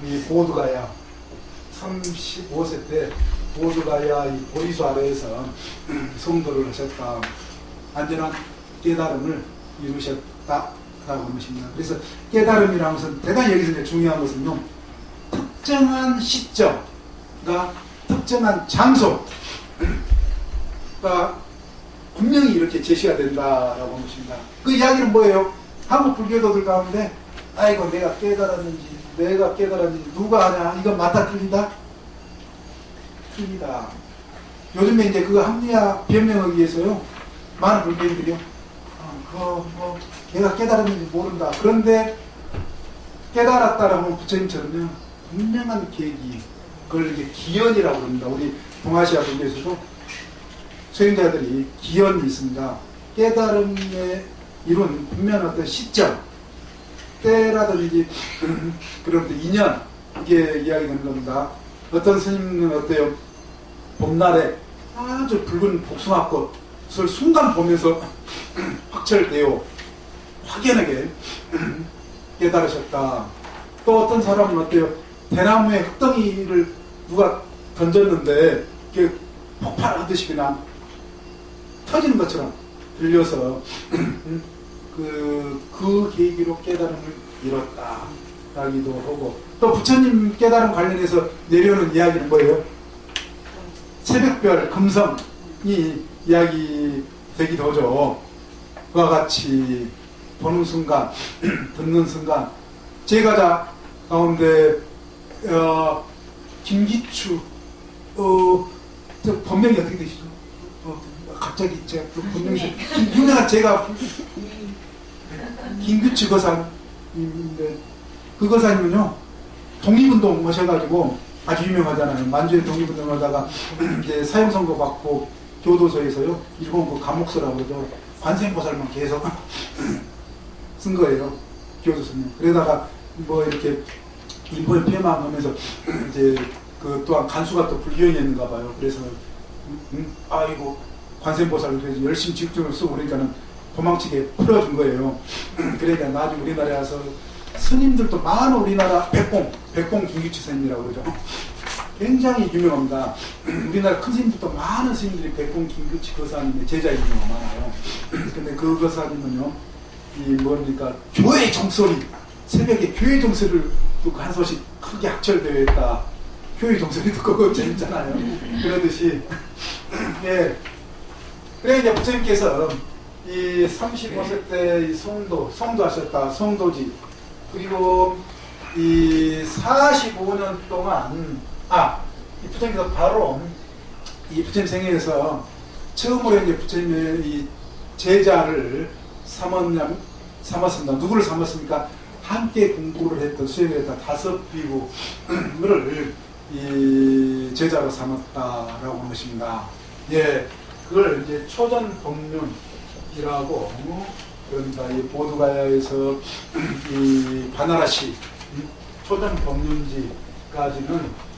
이 오드가야 35세 때 보드가야 이 보리수 아래에서 성도를 하셨다. 안전한 깨달음을 이루셨다라고 하는 것입니다. 그래서 깨달음이라는 것은 대단히 여기서 이제 중요한 것은요, 특정한 시점과 특정한 장소가 분명히 이렇게 제시가 된다라고 하는 것입니다. 그 이야기는 뭐예요? 한국 불교도들 가운데 아이고 내가 깨달았는지 누가 하냐, 이거 맞다 틀린다? 틀리다. 요즘에 이제 그거 합리화 변명하기 위해서요, 많은 불교인들이요, 그거 뭐 내가 깨달았는지 모른다. 그런데 깨달았다라고 하면 부처님처럼요, 분명한 계기, 그걸 이제 기연이라고 합니다. 우리 동아시아 불교에서도 수행자들이 기연이 있습니다. 깨달음에 이룬 분명한 어떤 시점, 때라든지 그런 인연, 이게 이야기되는 겁니다. 어떤 스님은 어때요? 봄날에 아주 붉은 복숭아꽃을 순간 보면서 확철되어 확연하게 깨달으셨다. 또 어떤 사람은 어때요? 대나무에 흙덩이를 누가 던졌는데 이게 폭발하듯이 그냥 터지는 것처럼 들려서 그 계기로 깨달음을 이뤘다 라기도 하고, 또 부처님 깨달음 관련해서 내려오는 이야기는 뭐예요? 새벽별 금성이 이야기 되기도 하죠. 그와 같이 보는 순간, 듣는 순간, 제가자 가운데 김기추 저 본명이 어떻게 되시죠? 갑자기 제가 그 본명이 유명한 제가 김규치 거사님인데, 그 거사님은요 독립운동 하셔가지고 아주 유명하잖아요. 만주에 독립운동 하다가 이제 사형선고 받고 교도소에서요 일본 그 감옥서라고 그러죠. 관세음보살만 계속 쓴 거예요. 교도소는. 그러다가 뭐 이렇게 인포에 폐망하면서 이제 그 또한 간수가 또 불교인이었는가 봐요. 그래서 아이고 관세음보살을 그래서 열심히 직중을 쓰고 그러니까는 도망치게 풀어준 거예요. 그러니까 나중에 우리나라에 와서 스님들도 많은 우리나라 백공 김규치 스님이라고 그러죠. 굉장히 유명합니다. 우리나라 큰 스님들도 많은 스님들이 백공 김규치 거사님의 제자인 경우가 많아요. 근데 그 거사님은요, 이 뭡니까, 교회 종소리, 새벽에 교회 종소리를 듣고 한 소식 크게 학철되어 있다. 교회 종소리 듣고 그거 재밌잖아요. 그러듯이, 예. 그래, 이제 부처님께서 이 35세 때 성도하셨다. 성도지. 그리고 이 45년 동안, 이 부처님께서 바로 이 부처님 생애에서 처음으로 이제 부처님의 이 제자를 삼았습니다. 누구를 삼았습니까? 함께 공부를 했던, 수행을 했던 5비구를 이 제자로 삼았다라고 하는 것입니다. 예, 그걸 이제 초전법륜이라고, 그러니까 이 보드가야에서 이 바나라시 초전법륜지까지는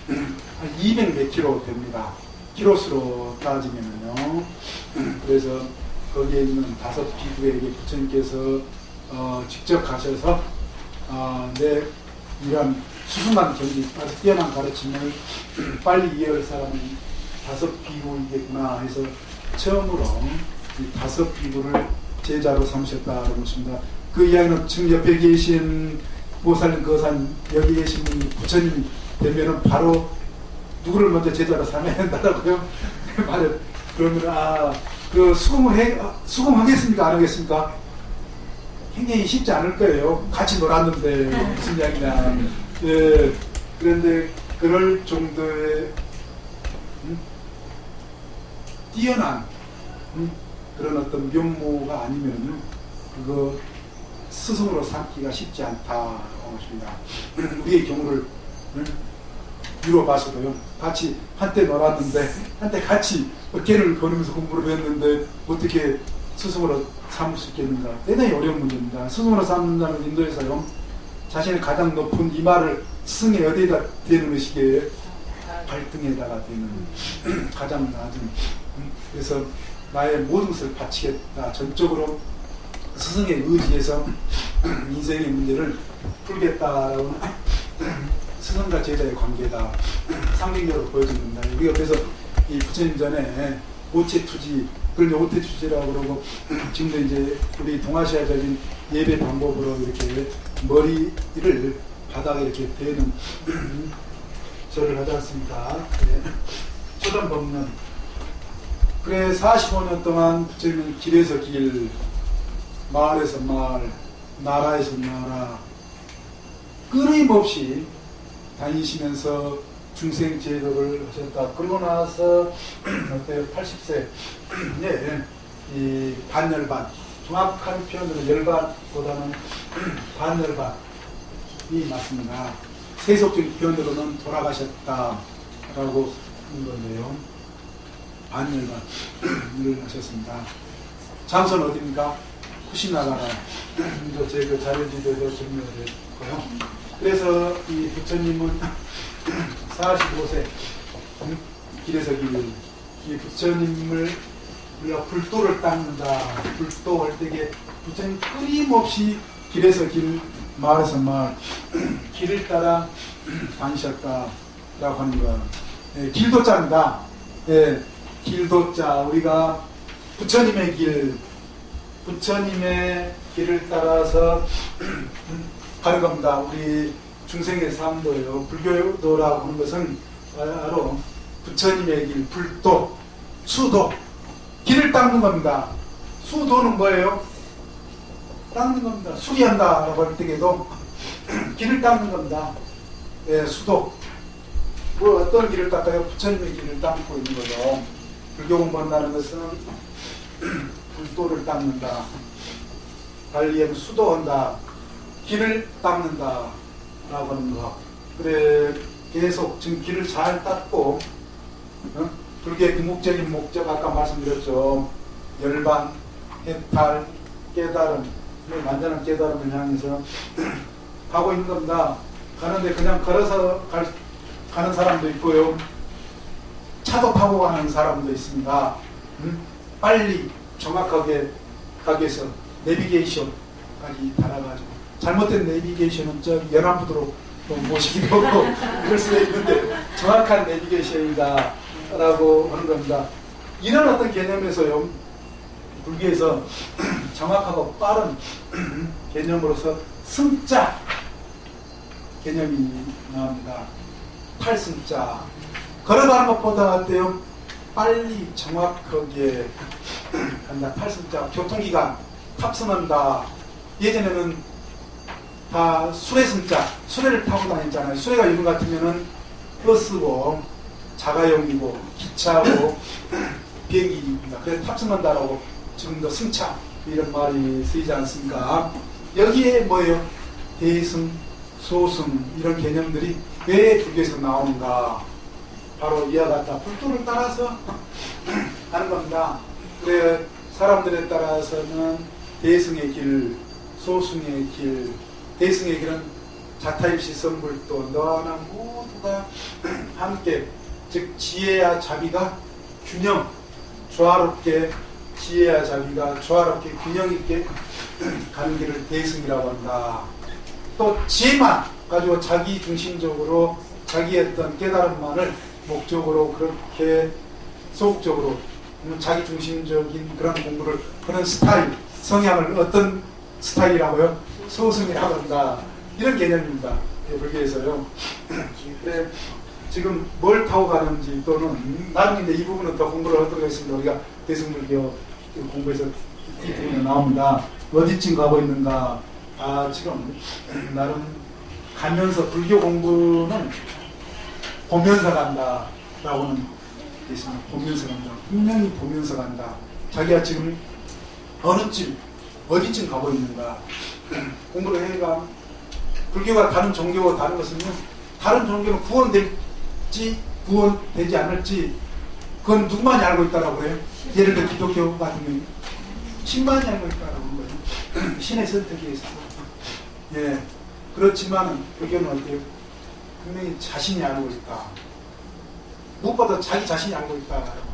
한 200 몇 킬로 됩니다. 키로수로 따지면요. 그래서 거기에 있는 5비구에게 부처님께서 직접 가셔서 내 이런 수승한 경지, 아주 뛰어난 가르침을 빨리 이해할 사람은 5비구이겠구나 해서 처음으로 이 5비구를 제자로 삼으셨다는 것입니다. 그 이야기는 지금 옆에 계신 보살님, 거사님, 여기 계신 분이 부처님 되면은 바로 누구를 먼저 제자로 삼아야 된다고요? 말을 그러면 그 수긍하겠습니까? 안 하겠습니까? 굉장히 쉽지 않을 거예요. 같이 놀았는데 무슨 이야기냐. 예, 그런데 그럴 정도의 뛰어난 그런 어떤 면모가 아니면 그거 스승으로 삼기가 쉽지 않다고 하십니다. 우리의 경우를 미뤄봐서도요. 같이 한때 놀았는데, 한때 같이 어깨를 거누면서 공부를 했는데 어떻게 스승으로 삼을 수 있겠는가? 대단히 어려운 문제입니다. 스승으로 삼는다는 인도에서요, 자신의 가장 높은 이마를 스승의 어디에다 대는 의식에 발등에다가 대는 가장 낮은, 그래서 나의 모든 것을 바치겠다. 전적으로 스승의 의지에서 인생의 문제를 풀겠다라고 스승과 제자의 관계다. 상징적으로 보여줍니다. 우리가 그래서 이 부처님 전에 오체투지, 그걸 오체투지라고 그러고, 지금도 이제 우리 동아시아적인 예배 방법으로 이렇게 머리를 바닥에 이렇게 대는 절을 하지 않습니까? 네. 초전법륜. 그래 45년 동안 부처님은 길에서 길, 마을에서 마을, 나라에서 나라 끊임없이 다니시면서 중생 제도를 하셨다. 그러고 나서 그때 80세 이 반열반, 정확한 표현으로 열반보다는 반열반이 맞습니다. 세속적인 표현으로는 돌아가셨다라고 하는 건데요. 반열반을 하셨습니다. 장소는 어디입니까? 후시나가라. 제 그 자료지도에서 정리했고요. 그래서 이 부처님은 45세 길에서 길, 이 부처님을 우리가 불도를 닦는다. 불도 할 때에 부처님 끊임없이 길에서 길, 마을에서 마을, 길을 따라 다니셨다라고 하는 거. 예, 길도자입니다. 예, 길도자. 우리가 부처님의 길, 부처님의 길을 따라서 가는 겁니다. 우리 중생의 삶도요. 불교도라고 하는 것은 바로 부처님의 길, 불도, 수도, 길을 닦는 겁니다. 수도는 뭐예요? 닦는 겁니다. 수리한다라고 할 때에도 길을 닦는 겁니다. 예, 수도. 뭐 어떤 길을 닦아요? 부처님의 길을 닦고 있는 거죠. 불교 공부한다는 것은 불도를 닦는다. 달리 하면 수도한다. 길을 닦는다. 라고 하는 거. 그래, 계속 지금 길을 잘 닦고, 불교의 궁극적인 목적, 아까 말씀드렸죠. 열반, 해탈, 깨달음, 완전한 깨달음을 향해서 가고 있는 겁니다. 가는데 그냥 걸어서 가는 사람도 있고요. 차도 타고 가는 사람도 있습니다. 빨리, 정확하게 가게에서 내비게이션까지 달아가지고 잘못된 내비게이션은 저 연안부두로 모시기도 하고 그럴 수도 있는데 정확한 내비게이션이다 라고 하는 겁니다. 이런 어떤 개념에서요, 불교에서 정확하고 빠른 개념으로서 승자 개념이 나옵니다. 팔승자. 걸어가는 것보다 어때요? 빨리 정확하게 간다. 팔승자. 교통기관 탑승한다. 예전에는 다 수레승자, 수레를 타고 다녔잖아요. 수레가 이런 것 같으면은 버스고 자가용이고 기차고 비행기입니다. 그래서 탑승한다라고 지금도 승차 이런 말이 쓰이지 않습니까? 여기에 뭐예요? 대승, 소승 이런 개념들이 왜 불교에서 나오는가? 바로 이와 같다. 불도를 따라서 하는 겁니다. 그래 사람들에 따라서는 대승의 길, 소승의 길, 대승의 길은 자타일시 성불도 너나 모두가 함께, 즉 지혜와 자비가 균형, 조화롭게 지혜와 자비가 조화롭게 균형 있게 가는 길을 대승이라고 한다. 또 지혜만 가지고 자기 중심적으로 자기의 어떤 깨달음만을 목적으로 그렇게 소극적으로 자기 중심적인 그런 공부를 하는 스타일, 성향을 어떤 스타일이라고요? 소승이라고 한다. 이런 개념입니다. 불교에서요. 그래, 지금 뭘 타고 가는지 또는 나중에 이제 이 부분은 더 공부를 하도록 하겠습니다. 우리가 대승불교 공부에서 이 부분에 나옵니다. 어디쯤 가고 있는가? 지금 나름 가면서 불교 공부는 보면서 간다 라고는 있습니다. 보면서 간다. 분명히 보면서 간다. 자기가 지금 어디쯤 가고 있는가? 공부를 해가 불교가 다른 종교와 다른 것은요, 다른 종교는 구원될지 구원되지 않을지 그건 누구만이 알고 있다라고 그래요. 예를 들어 기독교 같은 경우 신만이 알고 있다라고 하는 거예요. 신의 선택에 있어서. 예. 그렇지만 불교는 어때요? 분명히 자신이 알고 있다. 무엇보다 자기 자신이 알고 있다라고 합니다.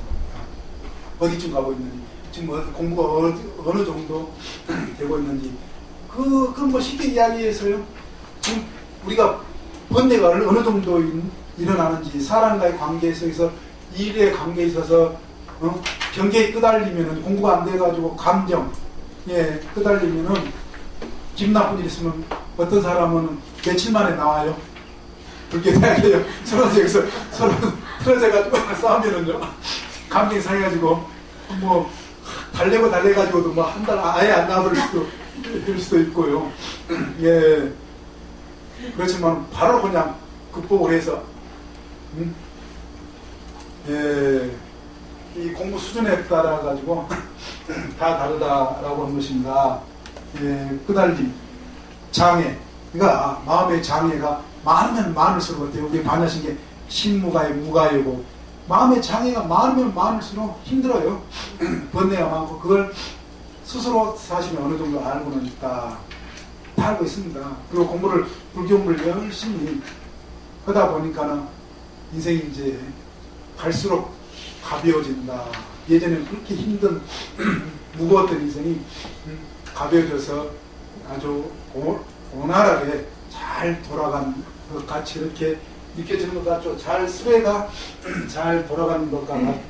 어디쯤 가고 있는지, 지금 공부가 어느 정도 되고 있는지, 그건 뭐 쉽게 이야기해서요. 지금 우리가 번뇌가 어느 정도 일어나는지, 사람과의 관계에 있어서, 일의 관계에 있어서, 경계에 끄달리면은, 공부가 안 돼가지고, 감정, 예, 끄달리면은, 기분 나쁜 일 있으면, 어떤 사람은 며칠 만에 나와요. 불교 대학에요. 서로에서 서로 틀어져가지고 싸우면은요, 감정이 상해가지고, 뭐, 달래가지고도 뭐, 한 달 아예 안 나와버릴 수도 있고요. 예. 그렇지만 바로 그냥 극복을 해서 예, 이 공부 수준에 따라 가지고 다 다르다라고 하는 것입니다. 예, 끄달림, 장애, 그러니까 마음의 장애가 많으면 많을수록 어때요? 우리 반야신계 신무가의 무가이고, 마음의 장애가 많으면 많을수록 힘들어요. 번뇌가 많고, 그걸 스스로 사실은 어느 정도 알고는 있다. 다 알고 있습니다. 그리고 불교 공부를 열심히 하다 보니까는 인생이 이제 갈수록 가벼워진다. 예전에는 그렇게 힘든 무거웠던 인생이 가벼워져서 아주 원활하게 잘 돌아간 것 같이 이렇게 느껴지는 것 같죠. 수레가 잘 돌아가는 것 같은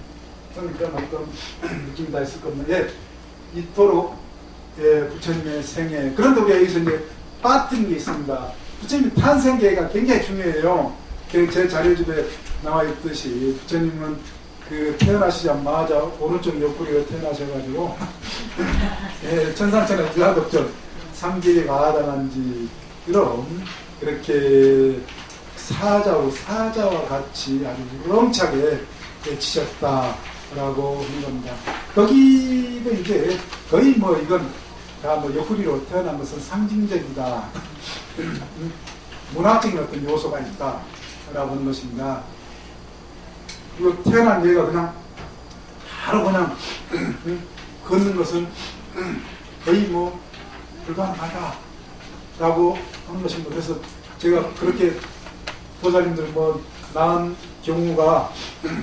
그런 어떤 느낌이 다 있을 겁니다. 예, 이토록 예, 부처님의 생애. 그런데 우리가 여기서 이제 빠뜨린 게 있습니다. 부처님 탄생계가 굉장히 중요해요. 제 자료집에 나와 있듯이 부처님은 그 태어나시자마자 오른쪽 옆구리로 태어나셔가지고 예, 천상천하 유하덕전 삼계에 가다간지 이런 그렇게 사자와 같이 아주 우렁차게 지셨다라고 하는 겁니다. 거기도 이제 거의 뭐 이건 다 뭐 옆구리로 태어난 것은 상징적이다. 문화적인 어떤 요소가 있다라고 하는 것입니다. 그리고 태어난 얘가 그냥 바로 그냥 걷는 것은 거의 뭐 불가능하다라고 하는 것입니다. 그래서 제가 그렇게 보살님들 뭐 낳은 경우가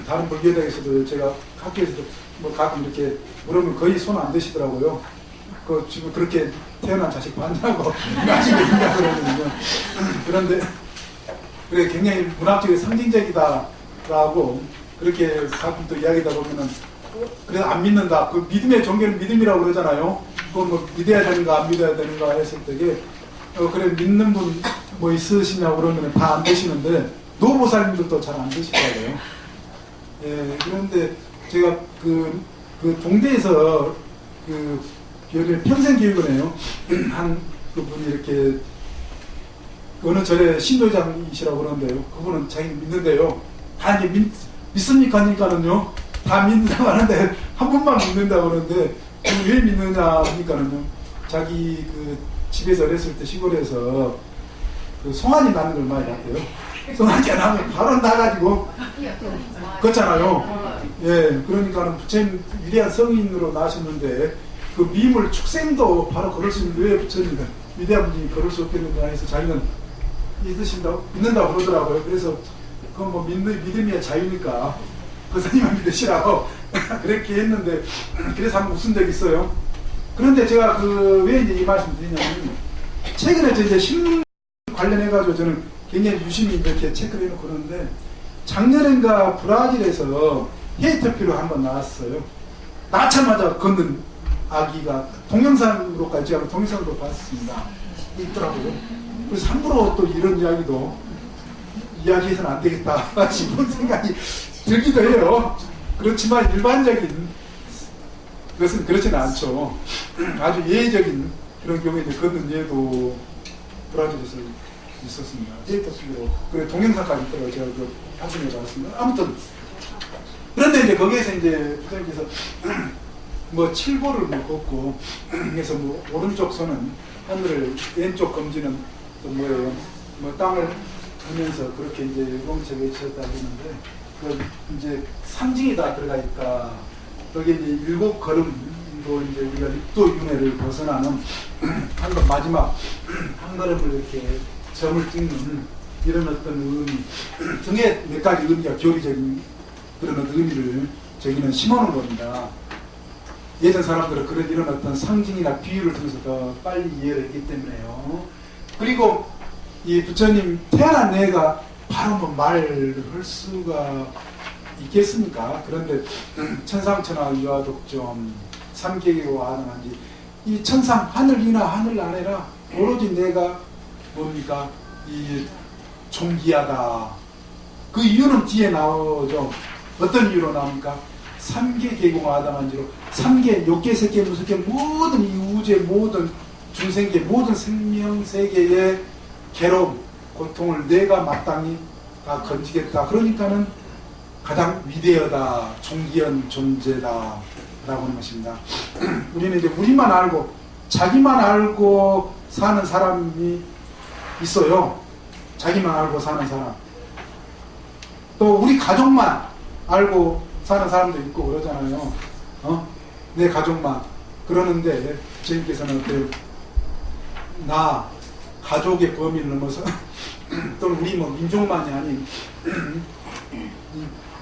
다른 불교대에서도 제가 학교에서도 뭐 가끔 이렇게 물으면 거의 손 안 드시더라고요. 그 지금 그렇게 태어난 자식 반다고 나중에 생각하거든요. 그런데 그래 굉장히 문학적인 상징적이다라고 그렇게 가끔 또 이야기하다 보면은 그래서 안 믿는다. 그 믿음의 종교는 믿음이라고 그러잖아요. 그건 뭐 믿어야 되는가 안 믿어야 되는가 했을 때에 그래 믿는 분 뭐 있으시냐고 그러면 다 안 되시는데 노보살님들도 잘 안 되시더라고요. 예, 그런데 제가 그 동대에서 여기 평생 교육을 해요. 한 그분이 이렇게 어느 절에 신도장이시라고 그러는데요. 그분은 자기 믿는데요. 다 이제 믿습니까 하니까는요. 다 믿는다고 하는데 한 분만 믿는다고 그러는데 왜 믿느냐 하니까는요. 자기 그 집에서 어렸을 때 시골에서 그 송아지 나는 걸 많이 봤대요. 송아지가 나면 바로 나가지고 걷잖아요. 예, 그러니까는 부처님 위대한 성인으로 나셨는데 그 미물 축생도 바로 걸을 수 있는데 왜 부처님 위대한 분이 걸을 수 없겠느냐 해서 자기는 믿는다고 그러더라고요. 그래서 그건 뭐 믿음이야 자유니까 그 스님만 믿으시라고 그렇게 했는데 그래서 한번 웃은 적이 있어요. 그런데 제가 왜 이제 이 말씀 드리냐면 최근에 저 이제 신문 관련해가지고 저는 굉장히 유심히 이렇게 체크를 해놓고 그러는데 작년인가 브라질에서 헤이터피로 한번 나왔어요. 낳자마자 걷는 아기가 동영상으로까지 하고 동영상으로 봤습니다. 있더라고요. 그래서 함부로 또 이런 이야기해서는 안 되겠다 싶은 생각이 들기도 해요. 그렇지만 일반적인 것은 그렇지는 않죠. 아주 예외적인 그런 경우에 이제 걷는 예도 브라질에서 있었습니다. 헤이터피로. 그래 동영상까지 있더라고요. 제가 그 확인해 봤습니다. 아무튼 그런데 이제 거기에서 이제 부장님께서 뭐 칠보를 뭐 걷고 그래서 뭐 오른쪽 손은 하늘을 왼쪽 검지는 또 뭐예요? 뭐 땅을 하면서 그렇게 이제 우렁차 외쳤다 했는데 그 이제 상징이 다 들어가 있다. 거기에 이제 7걸음도 이제 우리가 육도윤회를 벗어나는 한 마지막 한 걸음을 이렇게 점을 찍는 이런 어떤 의미 등에 몇 가지 의미가 교리적인 그런 어떤 의미를 저기는 심어놓은 겁니다. 예전 사람들은 이런 어떤 상징이나 비유를 통해서 더 빨리 이해를 했기 때문에요. 그리고 이 부처님 태어난 애가 바로 뭐 말을 할 수가 있겠습니까? 그런데 천상천하 유아독점 삼계계고 아능한지 이 천상 하늘이나 하늘 아래라 오로지 내가 뭡니까? 이 존귀하다. 그 이유는 뒤에 나오죠. 어떤 이유로 나옵니까? 삼계 계공 아담한지로 삼계, 욕계, 색계, 무색계 모든 이 우주의 모든 중생계 모든 생명세계의 괴로움, 고통을 내가 마땅히 다 건지겠다. 그러니까는 가장 위대하다, 존귀한 존재다 라고 하는 것입니다. 우리는 이제 우리만 알고 자기만 알고 사는 사람이 있어요. 자기만 알고 사는 사람. 또 우리 가족만 알고 사는 사람도 있고 그러잖아요. 내 가족만. 그러는데 주님께서는 어때요? 나 가족의 범위를 넘어서 또는 우리 뭐 민족만이 아닌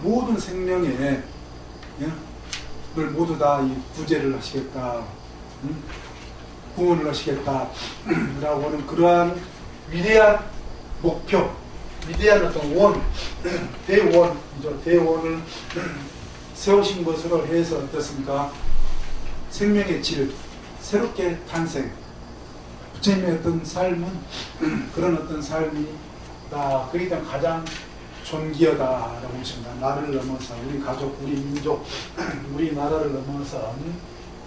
모든 생명에 를 모두 다 이 구제를 하시겠다. 구원을 하시겠다. 라고 하는 그러한 위대한 목표, 위대한 어떤 원, 대원이죠. 대원을 세우신 것으로 해서 어떻습니까? 생명의 질, 새롭게 탄생. 부처님의 어떤 삶은 그런 어떤 삶이다. 그러니까 가장 존귀하다라고 하십니다. 나를 넘어서 우리 가족, 우리 민족, 우리 나라를 넘어서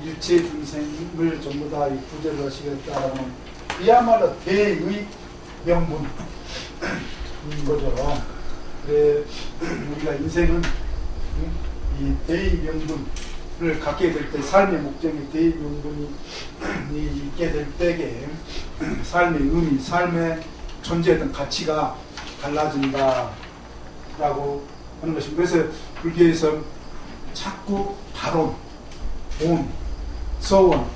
일체 중생을 전부 다 구제를 하시겠다라는 이야말로 대의 명분인 거죠. 그래, 우리가 인생은 이 대의 명분을 갖게 될 때 삶의 목적이 대의 명분이 있게 될 때에 삶의 의미, 삶의 존재했던 가치가 달라진다 라고 하는 것입니다. 그래서 불교에서 자꾸 발언, 온, 서원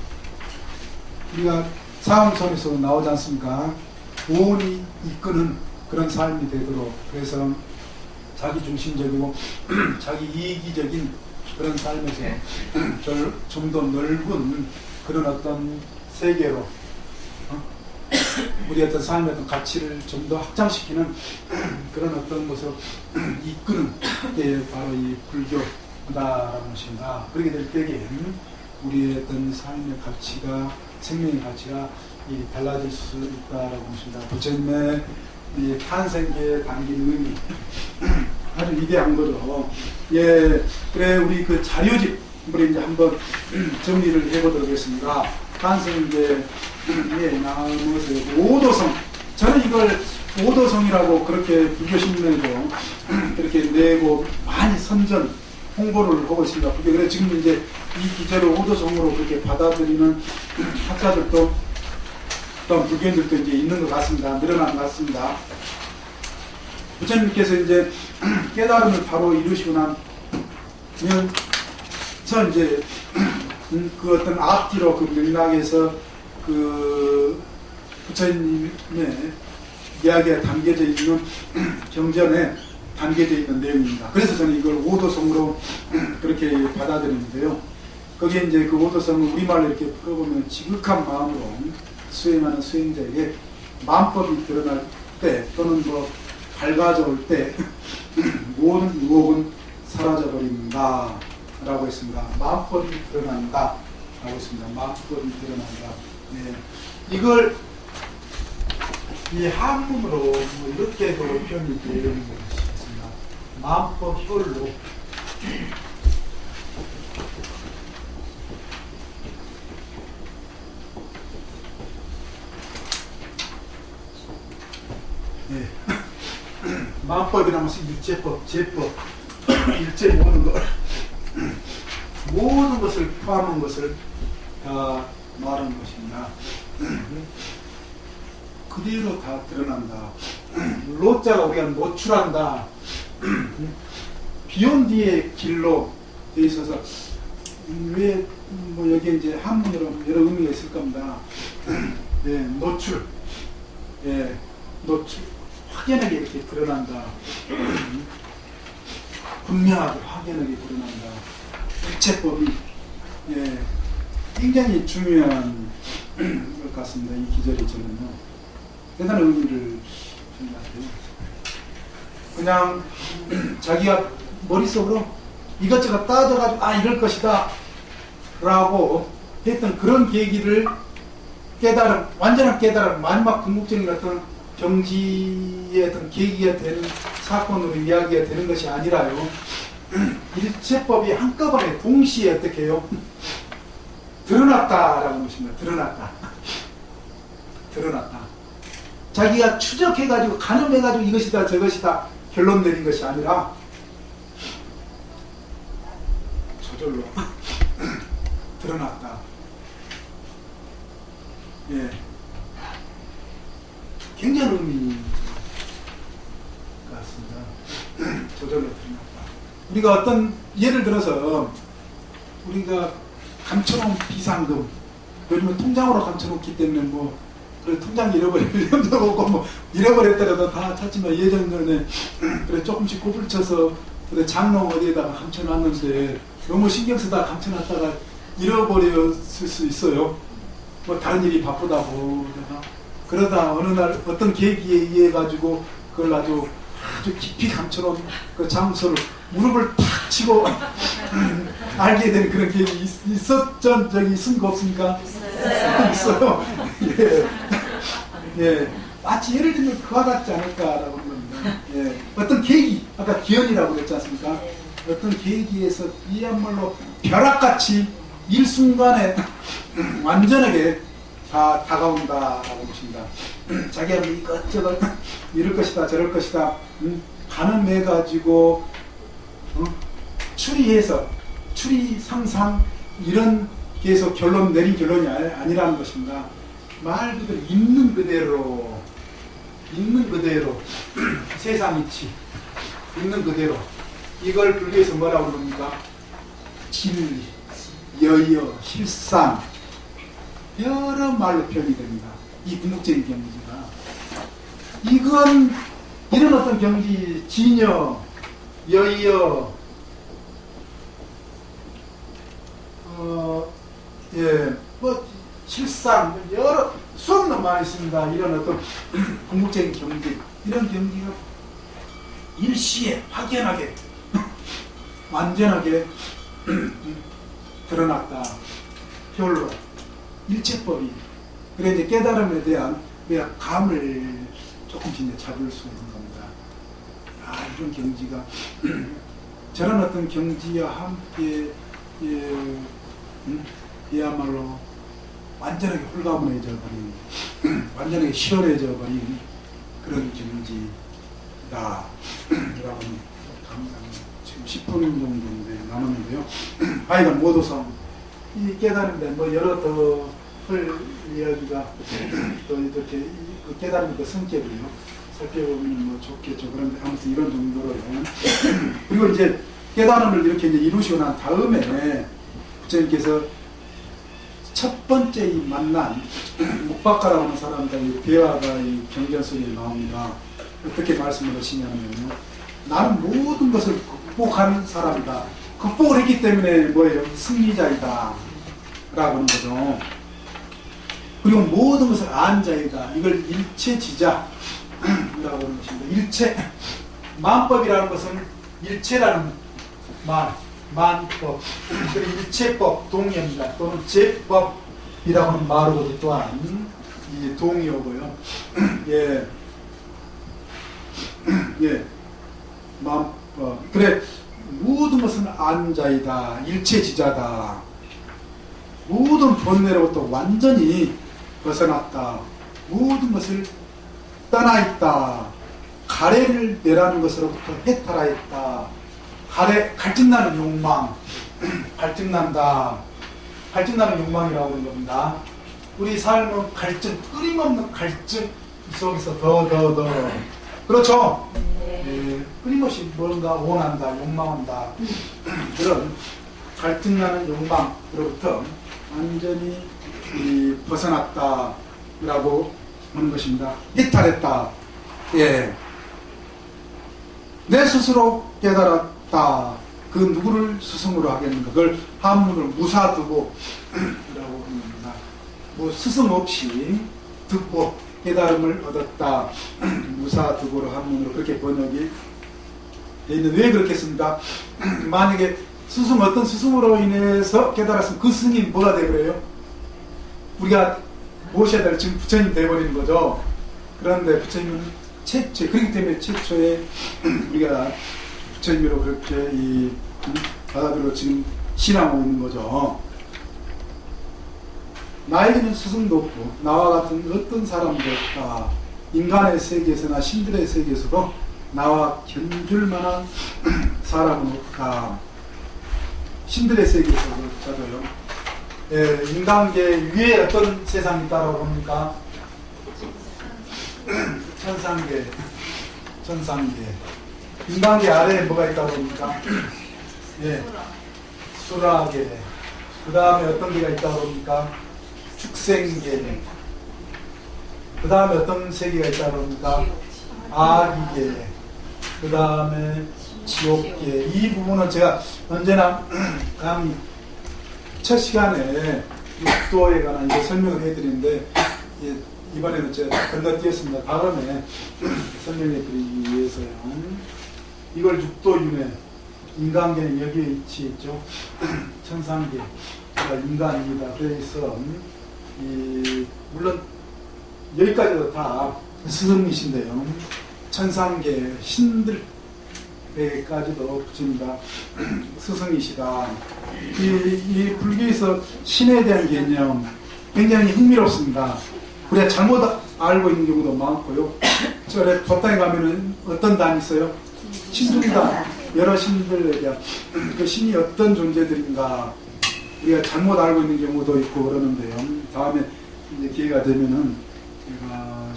우리가 사음선에서 나오지 않습니까? 오온이 이끄는 그런 삶이 되도록 그래서 자기중심적이고 자기 이기적인 그런 삶에서 좀 더 넓은 그런 어떤 세계로 우리 어떤 삶의 어떤 가치를 좀 더 확장시키는 그런 어떤 것을 이끄는 게 바로 이 불교다라는 것인가. 그렇게 될 때에 우리의 어떤 삶의 가치가, 생명의 가치가 달라질 수 있다라고 것입니다. 부처님의 이 탄생기에 담긴 의미 아주 위대한 거죠. 예, 그래 우리 그 자료집 우리 이제 한번 정리를 해보도록 하겠습니다. 탄생기에 나머지 오도성, 저는 이걸 오도성이라고 그렇게 불교신문에도 그렇게 내고 많이 선전 홍보를 하고 있습니다. 그래서 지금 이제 이 기제를 오도성으로 그렇게 받아들이는 학자들도 또 불교인들도 이제 있는 것 같습니다. 늘어난 것 같습니다. 부처님께서 이제 깨달음을 바로 이루시고 나면 저 이제 그 어떤 앞뒤로 그 맥락에서 그 부처님의 이야기가 담겨져 있는 경전에 담겨져 있는 내용입니다. 그래서 저는 이걸 오도성으로 그렇게 받아들이는데요. 거기에 이제 그 오도성을 우리말로 이렇게 풀어보면 지극한 마음으로 수행하는 수행자에게 만법이 드러날 때 또는 뭐 밝아져올 때 모든 유혹은 사라져버린다 라고 했습니다. 만법이 드러난다 라고 했습니다. 만법이 드러난다. 네. 이걸 이 한문으로 뭐 이렇게도 표현이 되는 것이 있습니다. 만법 효율로 네. 만법이라면 일제법, 제법, 일제 모든 것을 포함한 것을 다 말하는 것입니다. 그대로 다 드러난다. 로자가 우리가 노출한다. 비온 뒤에 길로 되어 있어서 왜 뭐 여기 이제 한문으로 여러 의미가 있을 겁니다. 예, 노출, 예, 노출 확연하게 이렇게 드러난다. 분명하게 확연하게 드러난다. 일체법이 예, 굉장히 중요한 것 같습니다. 이 기절이 저는요. 대단한 의미를 주는 것 같아요. 그냥 자기가 머릿속으로 이것저것 따져가지고 이럴 것이다 라고 했던 그런 계기를 깨달음, 완전한 깨달음, 마지막 궁극적인 어떤 경지의 어떤 계기가 되는 사건으로 이야기가 되는 것이 아니라요. 일체법이 한꺼번에 동시에 어떻게 해요? 드러났다라는 것입니다. 드러났다. 자기가 추적해가지고 가늠해가지고 이것이다 저것이다 결론 내린 것이 아니라 저절로 드러났다. 예, 굉장한 의미 같습니다. 저절로 드러났다. 우리가 어떤 예를 들어서 우리가 감춰놓은 비상금, 요즘은 통장으로 감춰놓기 때문에 뭐 그래 통장 잃어버릴 염도 없고 뭐 잃어버렸더라도 다 찾지만 예전에 그래 조금씩 꼽을 쳐서 그래 장롱 어디에다가 감춰놨는데 너무 신경 쓰다 감춰놨다가 잃어버렸을 수 있어요. 뭐 다른 일이 바쁘다고 그러다 어느 날 어떤 계기에 의해 가지고 그걸 아주 깊이 감춰놓은 그 장소를 무릎을 탁 치고 알게 된 그런 계획이 있었던 적이 있습니까 없습니까? 있어요. 예. 예. 마치 예를 들면 그와 같지 않을까라고 하는 겁니다. 예. 어떤 계기, 아까 기연이라고 그랬지 않습니까? 어떤 계기에서 이야말로 벼락같이 일순간에 완전하게 다 다가온다라고 보십니다. 자기가 이것저것 이럴 것이다 저럴 것이다 가늠해가지고 추리해서 추리 상상 이런 계속 결론 내린 결론이 아니라는 것입니다. 말 그대로 있는 그대로 세상 이치 있는 그대로 이걸 불교에서 뭐라고 부릅니까? 진리, 여여, 실상 여러 말로 표현이 됩니다. 이 궁극적인 경지가 이건 이런 어떤 경지 진여, 여여 예, 뭐 실상 여러 수 없는 말이 있습니다. 이런 어떤 궁극적인 경지, 이런 경지가 일시에 확연하게 완전하게 드러났다. 별로 일체법이. 그래 이제 깨달음에 대한 감을 조금씩 이제 잡을 수 있는 겁니다. 아, 이런 경지가 저런 어떤 경지와 함께 그야말로 완전하게 홀가분해져 버린, 완전하게 시원해져 버린 그런 경지다. 여러분 지금 10분 정도 남았는데요. 하여간 모도성 이 깨달음인데 뭐 여러 더 이야기가 또 이렇게 그 깨달음의 그 성격을요 살펴보면 뭐 좋겠죠. 그런데 아무튼 이런 정도로요. 그리고 이제 깨달음을 이렇게 이제 이루시고 난 다음에 부처님께서 첫 번째 이 만난 목박가라고 하는 사람들이 대화가 이 경전 속에 나옵니다. 어떻게 말씀을 하시냐면 나는 모든 것을 극복하는 사람이다. 극복을 했기 때문에 뭐예요? 승리자이다 라고 하는 거죠. 그리고 모든 것을 아는 자이다. 이걸 일체지자라고 하는 것입니다. 일체 만법이라는 것은 일체라는 만법, 그리고 일체법 동의어입니다. 또는 제법이라고 하는 말로도 또한 이 동의어고요. 예, 예, 만법. 그래 모든 것은 아는 자이다. 일체지자다. 모든 본래로부터 완전히 벗어났다. 모든 것을 떠나 있다. 가래를 내라는 것으로부터 해탈하였다. 갈증나는 욕망, 갈증난다. 갈증나는 욕망이라고 하는 겁니다. 우리 삶은 갈증, 끊임없는 갈증 속에서 더. 그렇죠? 예, 끊임없이 뭔가 원한다, 욕망한다. 그런 갈증나는 욕망으로부터 완전히 벗어났다라고 하는 것입니다. 해탈했다. 예. 내 스스로 깨달았다. 그 누구를 스승으로 하겠는가? 그걸 한문을 무사두고 라고 합니다. 뭐 스승 없이 듣고 깨달음을 얻었다. 무사두고로 한문으로 그렇게 번역이 되어 있는데 왜 그렇게 씁니까? 만약에 스승 어떤 스승으로 인해서 깨달았으면 그 스승이 뭐가 되어버려요? 우리가 모셔야 될 지금 부처님 되어버리는 거죠. 그런데 부처님은 최초, 그렇기 때문에 최초에 우리가 부처님으로 그렇게 받아들여 지금 신앙하고 있는 거죠. 나에게는 스승도 없고 나와 같은 어떤 사람도 없다. 인간의 세계에서나 신들의 세계에서도 나와 견줄 만한 사람은 없다. 신들의 세계에서도 예, 인간계 위에 어떤 세상이 있다고 합니까? 천상계. 인간계 아래에 뭐가 있다고 합니까? 예, 수라계. 그 다음에 어떤 게가 있다고 합니까? 축생계. 그 다음에 어떤 세계가 있다고 합니까? 아기계. 그 다음에 지옥계. 이 부분은 제가 언제나 강의 첫 시간에 육도에 관한 설명을 해드리는데 이번에는 제가 건너뛰었습니다. 다음에 설명해 드리기 위해서요. 이걸 육도윤회, 인간계는 여기에 위치했죠. 천상계가 인간입니다. 그래서 물론 여기까지도 다 스승이신데요. 천상계 신들에게까지도 부처님과 스승이시다. 이 불교에서 신에 대한 개념 굉장히 흥미롭습니다. 우리가 잘못 알고 있는 경우도 많고요. 저래 법당에 가면은 어떤 단이 있어요? 신중단. 여러 신들에 대한 그 신이 어떤 존재들인가 우리가 잘못 알고 있는 경우도 있고 그러는데요. 다음에 이제 기회가 되면은 제가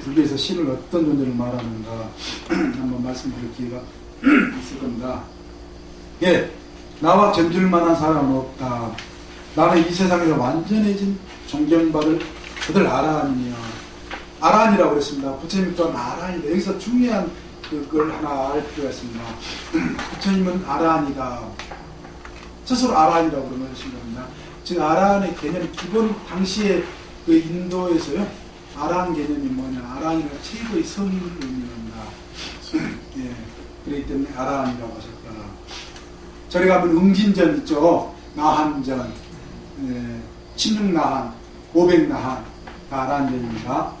불교에서 신을 어떤 존재를 말하는가 한번 말씀드릴 기회가 있을 겁니다. 예, 나와 견줄 만한 사람은 없다. 나는 이 세상에서 완전해진 존경받을 그들 아라한이야. 아라한이라고 그랬습니다. 부처님 또한 아라한이다. 여기서 중요한 그걸 하나 알 필요가 있습니다. 부처님은 아라한이다. 스스로 아라한이라고 그러신 겁니다. 즉 아라한의 개념 기본 당시에 그 인도에서요 아라한 개념이 뭐냐 아라한이란 최고의 성을 의미한다. 예, 그렇기 때문에 아라한이라고 하셨다. 저리 가면 응진전 있죠. 나한전, 예, 침육나한, 오백나한 다 아라한전입니다.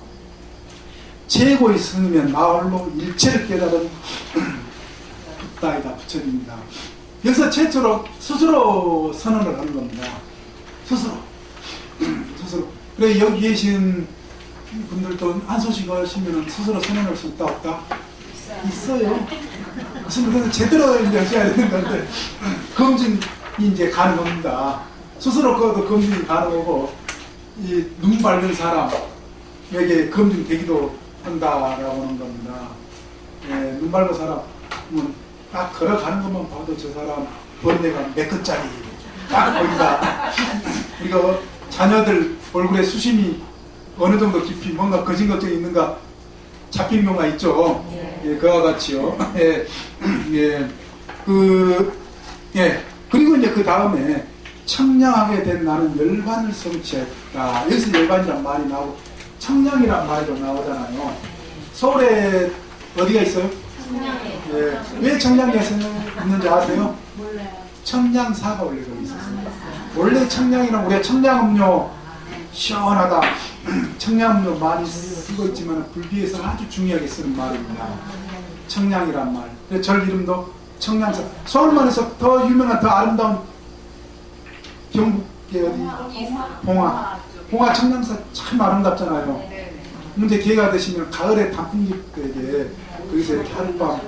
최고의 성이면 나홀로 일체를 깨달은 붓다이다 부처님입니다. 여기서 최초로 스스로 선언을 하는 겁니다. 스스로. 그래 여기 계신 분들도 한 소식 하시면 스스로 선언할 수 있다 없다? 있어요. 그래서 제대로 이제 하셔야 되는 건데 검증이 이제 가능합니다. 스스로 그것도 검증이 가능하고 이 눈 밝은 사람에게 검증되기도 한다라고 하는 겁니다. 예, 눈 밝은 사람은 딱 걸어가는 것만 봐도 저 사람 번뇌가 몇 건짜리 딱 보인다. 우리가 자녀들 얼굴에 수심이 어느 정도 깊이 뭔가 거진 걱정이 있는가 잡힌 경우가 있죠. 예, 그와 같이요. 예, 예, 그리고 이제 그 다음에 청량하게 된 나는 열반을 성취했다. 여기서 열반이란 말이 나오고 청량이란 말도 나오잖아요. 서울에 어디가 있어요? 청량에. 예, 왜 청량에 있는지 아세요? 몰라요. 청량사가 원래 거기 있었어요. 원래 청량이란 우리가 청량음료 시원하다. 청량음료 많이 쓰고 있지만 불교에서 아주 중요하게 쓰는 말입니다. 청량이란 말. 그래서 절 이름도 청량사. 서울만 해서 더 유명한 더 아름다운 경북의 어디? 봉화 청량사 참 아름답잖아요. 근데 기회가 되시면 가을에 단풍잎에게 거기서 이렇게 하룻밤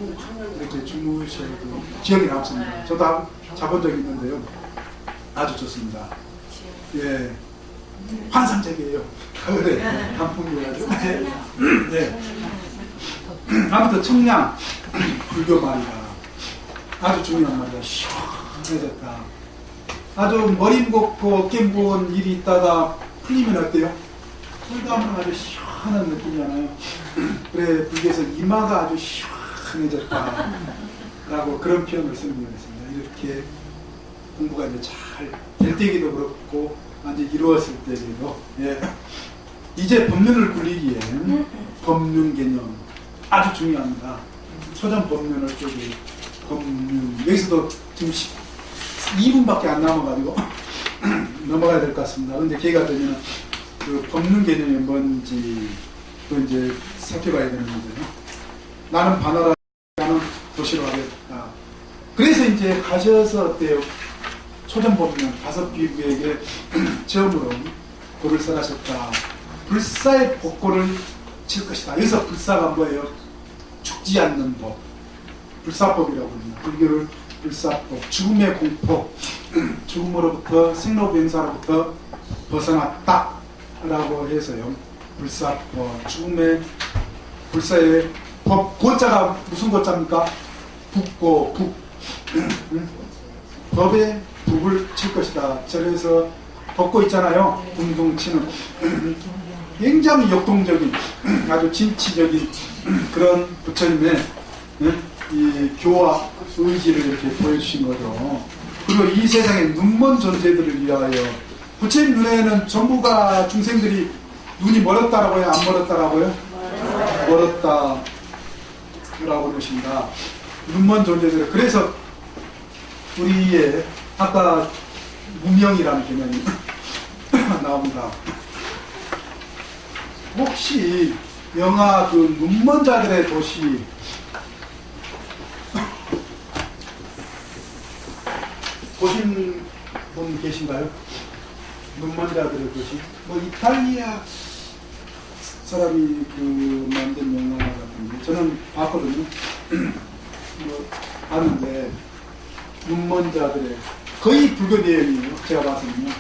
이렇게 주무셔도 기억이 남습니다. 저도 자본 적이 있는데요. 아주 좋습니다. 예. 환상적이에요. 가을에 단풍잎이라죠. 네. 아무튼 청량 불교 말이다. 아주 중요한 말이다. 시원해졌다. 아주 머리 무겁고 어깨 무거운 일이 있다가 풀리면 어때요? 풀다면 아주 시원한 느낌이잖아요. 그래 불교에서 이마가 아주 시원해졌다 라고 그런 표현을 쓰는 것 같습니다. 이렇게 공부가 이제 잘 될 때기도 그렇고 완전 이루었을 때에도 예. 이제 법륜을 굴리기엔 법륜 개념 아주 중요합니다. 초전 법륜을 쪽이 법륜 여기서도 지금 2분밖에 안 남아가지고 넘어가야 될 것 같습니다. 근데 기회가 되면 그 법륜 개념이 뭔지 또 이제 살펴봐야 되는 문제요. 나는 바나라는 도시로 가겠다. 그래서 이제 가셔서 어때요? 초전 법륜 5비구에게 처음으로 고를 설하셨다. 불사의 복고를 칠 것이다. 여기서 불사가 뭐예요? 죽지 않는 법. 불사법이라고 합니다. 불교를 불사법. 죽음의 공포. 죽음으로부터 생로병사로부터 벗어났다. 라고 해서요. 불사법. 죽음의 불사의 법. 고자가 무슨 고자입니까? 북고, 북. 법의 북을 칠 것이다. 저래서 벗고 있잖아요. 둥둥 치는. 굉장히 역동적인, 아주 진취적인 그런 부처님의 이 교화 의지를 이렇게 보여주신 거죠. 그리고 이 세상의 눈먼 존재들을 위하여 부처님 눈에는 전부가 중생들이 눈이 멀었다라고요? 안 멀었다라고요? 멀었다라고 그러십니다. 눈먼 존재들. 그래서 우리의 아까 무명이라는 개념이 나옵니다. 혹시 영화 그 눈먼 자들의 도시 보신 분 계신가요? 눈먼 자들의 도시? 뭐 이탈리아 사람이 그 만든 영화 같은데 저는 봤거든요. 뭐 봤는데 눈먼 자들의 거의 불교 내용이에요. 제가 봐서는요.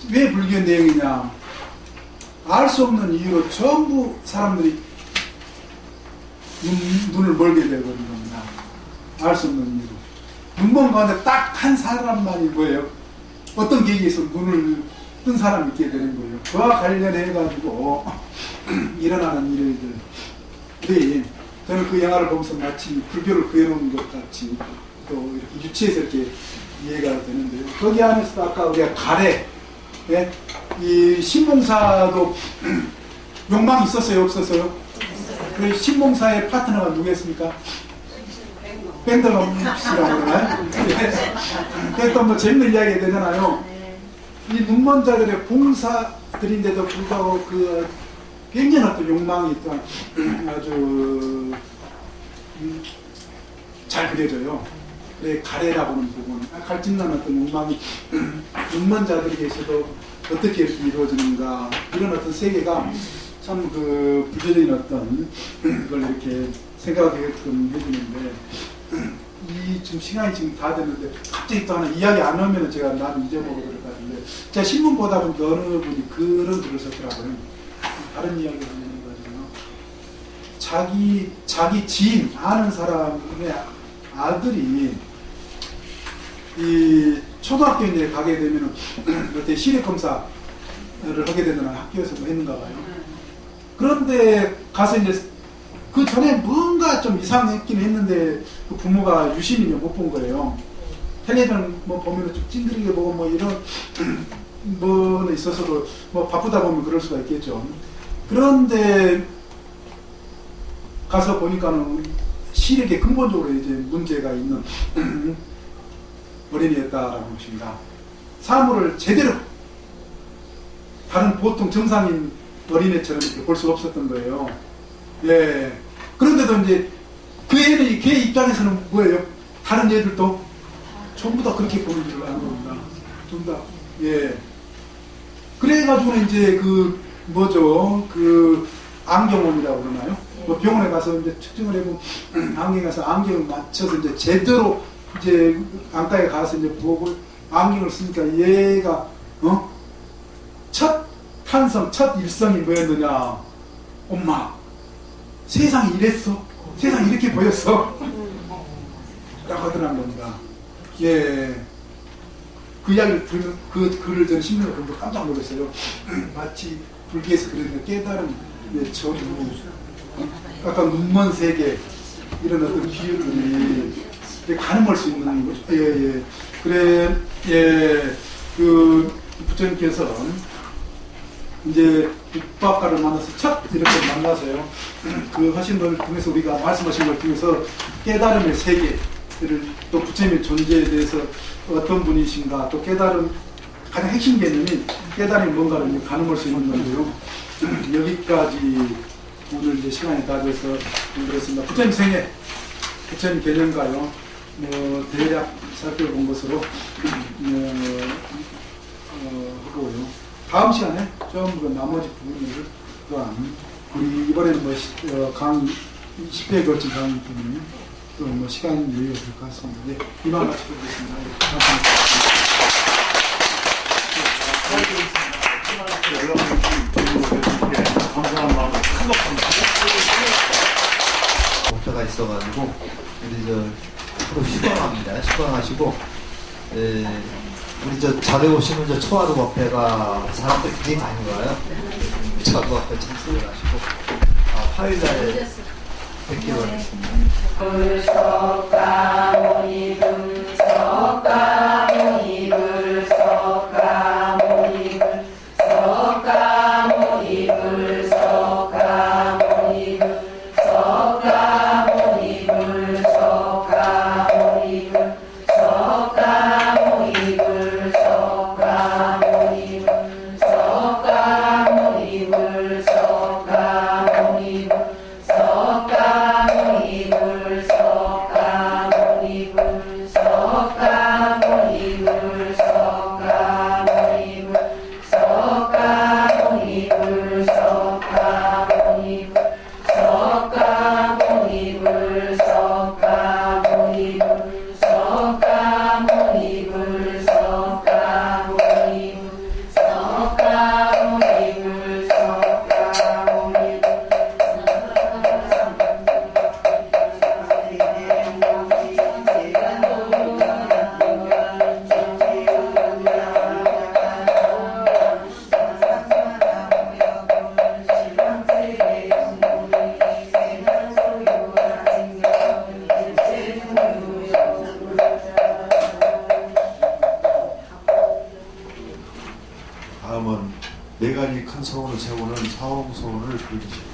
왜 불교 내용이냐? 알 수 없는 이유로 전부 사람들이 눈을 멀게 되는 겁니다. 알 수 없는 이유로. 눈먼 가운데 딱 한 사람만이 뭐예요? 어떤 계기에서 눈을 뜬 사람이 있게 되는 거예요. 그와 관련해가지고 일어나는 일들. 네, 저는 그 영화를 보면서 마치 불교를 구해놓은 것 같이 또 이렇게 유치해서 이렇게 이해가 되는데요. 거기 안에서도 아까 우리가 가래, 예? 이 신봉사도 욕망이 있었어요, 없었어요? 그 신봉사의 파트너가 누구였습니까? 밴더럼 씨라고 그러나요? 그래서 또 뭐 재밌는 이야기가 되잖아요. 이 눈먼자들의 봉사들인데도 불구하고 그 굉장히 어떤 욕망이 또 아주 잘 그려져요. 그래, 가래라고 하는 부분, 갈증난 어떤 욕망이 눈먼자들에게서도 어떻게 이렇게 이루어지는가, 이런 어떤 세계가 참 그 부조적인 어떤 걸 이렇게 생각하게끔 해주는데, 이 지금 시간이 지금 다 됐는데 갑자기 또 하나 이야기 안 하면 제가 난 잊어먹어 그럴 것 같은데, 제가 신문 보다 보니까 어느 분이 그런 글을 썼더라고요. 다른 이야기를 하는 거지만, 자기 지인 아는 사람의 아들이 이 초등학교에 가게 되면은 그때 시력 검사를 하게 되는 학교에서 뭐 했는가 봐요. 그런데 가서 이제 그 전에 뭔가 좀 이상했긴 했는데 그 부모가 유심히 못 본 거예요. 텔레비전 뭐 보면은 좀 찡그리게 보고 뭐 이런 뭐는 있어서도 뭐 바쁘다 보면 그럴 수가 있겠죠. 그런데 가서 보니까는 시력에 근본적으로 이제 문제가 있는 어린이였다라는 것입니다. 사물을 제대로 다른 보통 정상인 어린애처럼 이렇게 볼 수가 없었던 거예요. 예. 그런데도 이제 그 애는, 걔 입장에서는 뭐예요? 다른 애들도 전부 다 그렇게 보는 줄 아는 겁니다. 전부 다. 예. 그래가지고는 이제 그, 뭐죠? 그, 안경원이라고 그러나요? 뭐 병원에 가서 이제 측정을 해보면 안경에 가서 안경을 맞춰서 이제 제대로 이제 안과에 가서 이제 보고 안경을 쓰니까 얘가, 첫 탄성, 첫 일성이 뭐였느냐? 엄마, 세상이 이랬어? 세상이 이렇게 보였어? 라고 하더라는 겁니다. 예. 그 이야기를 들으면 그 글을 저는 신문을 보면서 깜짝 놀랐어요. 마치 불교에서 그런 깨달음, 저주, 약간 눈먼 세계, 이런 어떤 비유들이 가늠할 수 있는 거죠. 예, 예. 그래, 예. 그 부처님께서 이제 국밥가를 만나서 첫 이렇게 만나서요. 그 하신 걸 통해서 우리가 말씀하신 걸 통해서 깨달음의 세계를 또 부처님의 존재에 대해서 어떤 분이신가 또 깨달음 가장 핵심 개념이 깨달음이 뭔가를 가늠할 수 있는 건데요. 여기까지 오늘 이제 시간이 다 돼서 그렇습니다. 부처님 생애, 부처님 개념가요. 뭐 대략 살펴본 것으로 하고요. 다음 시간에 전부 나머지 부분을 또한 우리 이번에는 뭐 강의 10회에 걸친 강의 때문에 또 뭐 시간 여유가 될 것 같습니다. 네, 이만 마치겠습니다. 감사한 마음을 큰겁합니다. 목표가 있어가지고 우리 서로 휴강합니다. 휴강하시고 우리 자대 오시는 초하루 법회가 사람들이 굉장히 많이 와요. 초하루 법회 참석을 하시고 화요일날에 뵙기로 하겠습니다. 불석가모니 불석가모니 불석가모니 불석가모니 불석가모니 불석가모니 불석가모니 불석가모니 불석가모니 불석가모니 불석가모니 불석가모니 불석가모니 불석가모니 큰 소원을 세우는 사홍소원을 빌리십니다.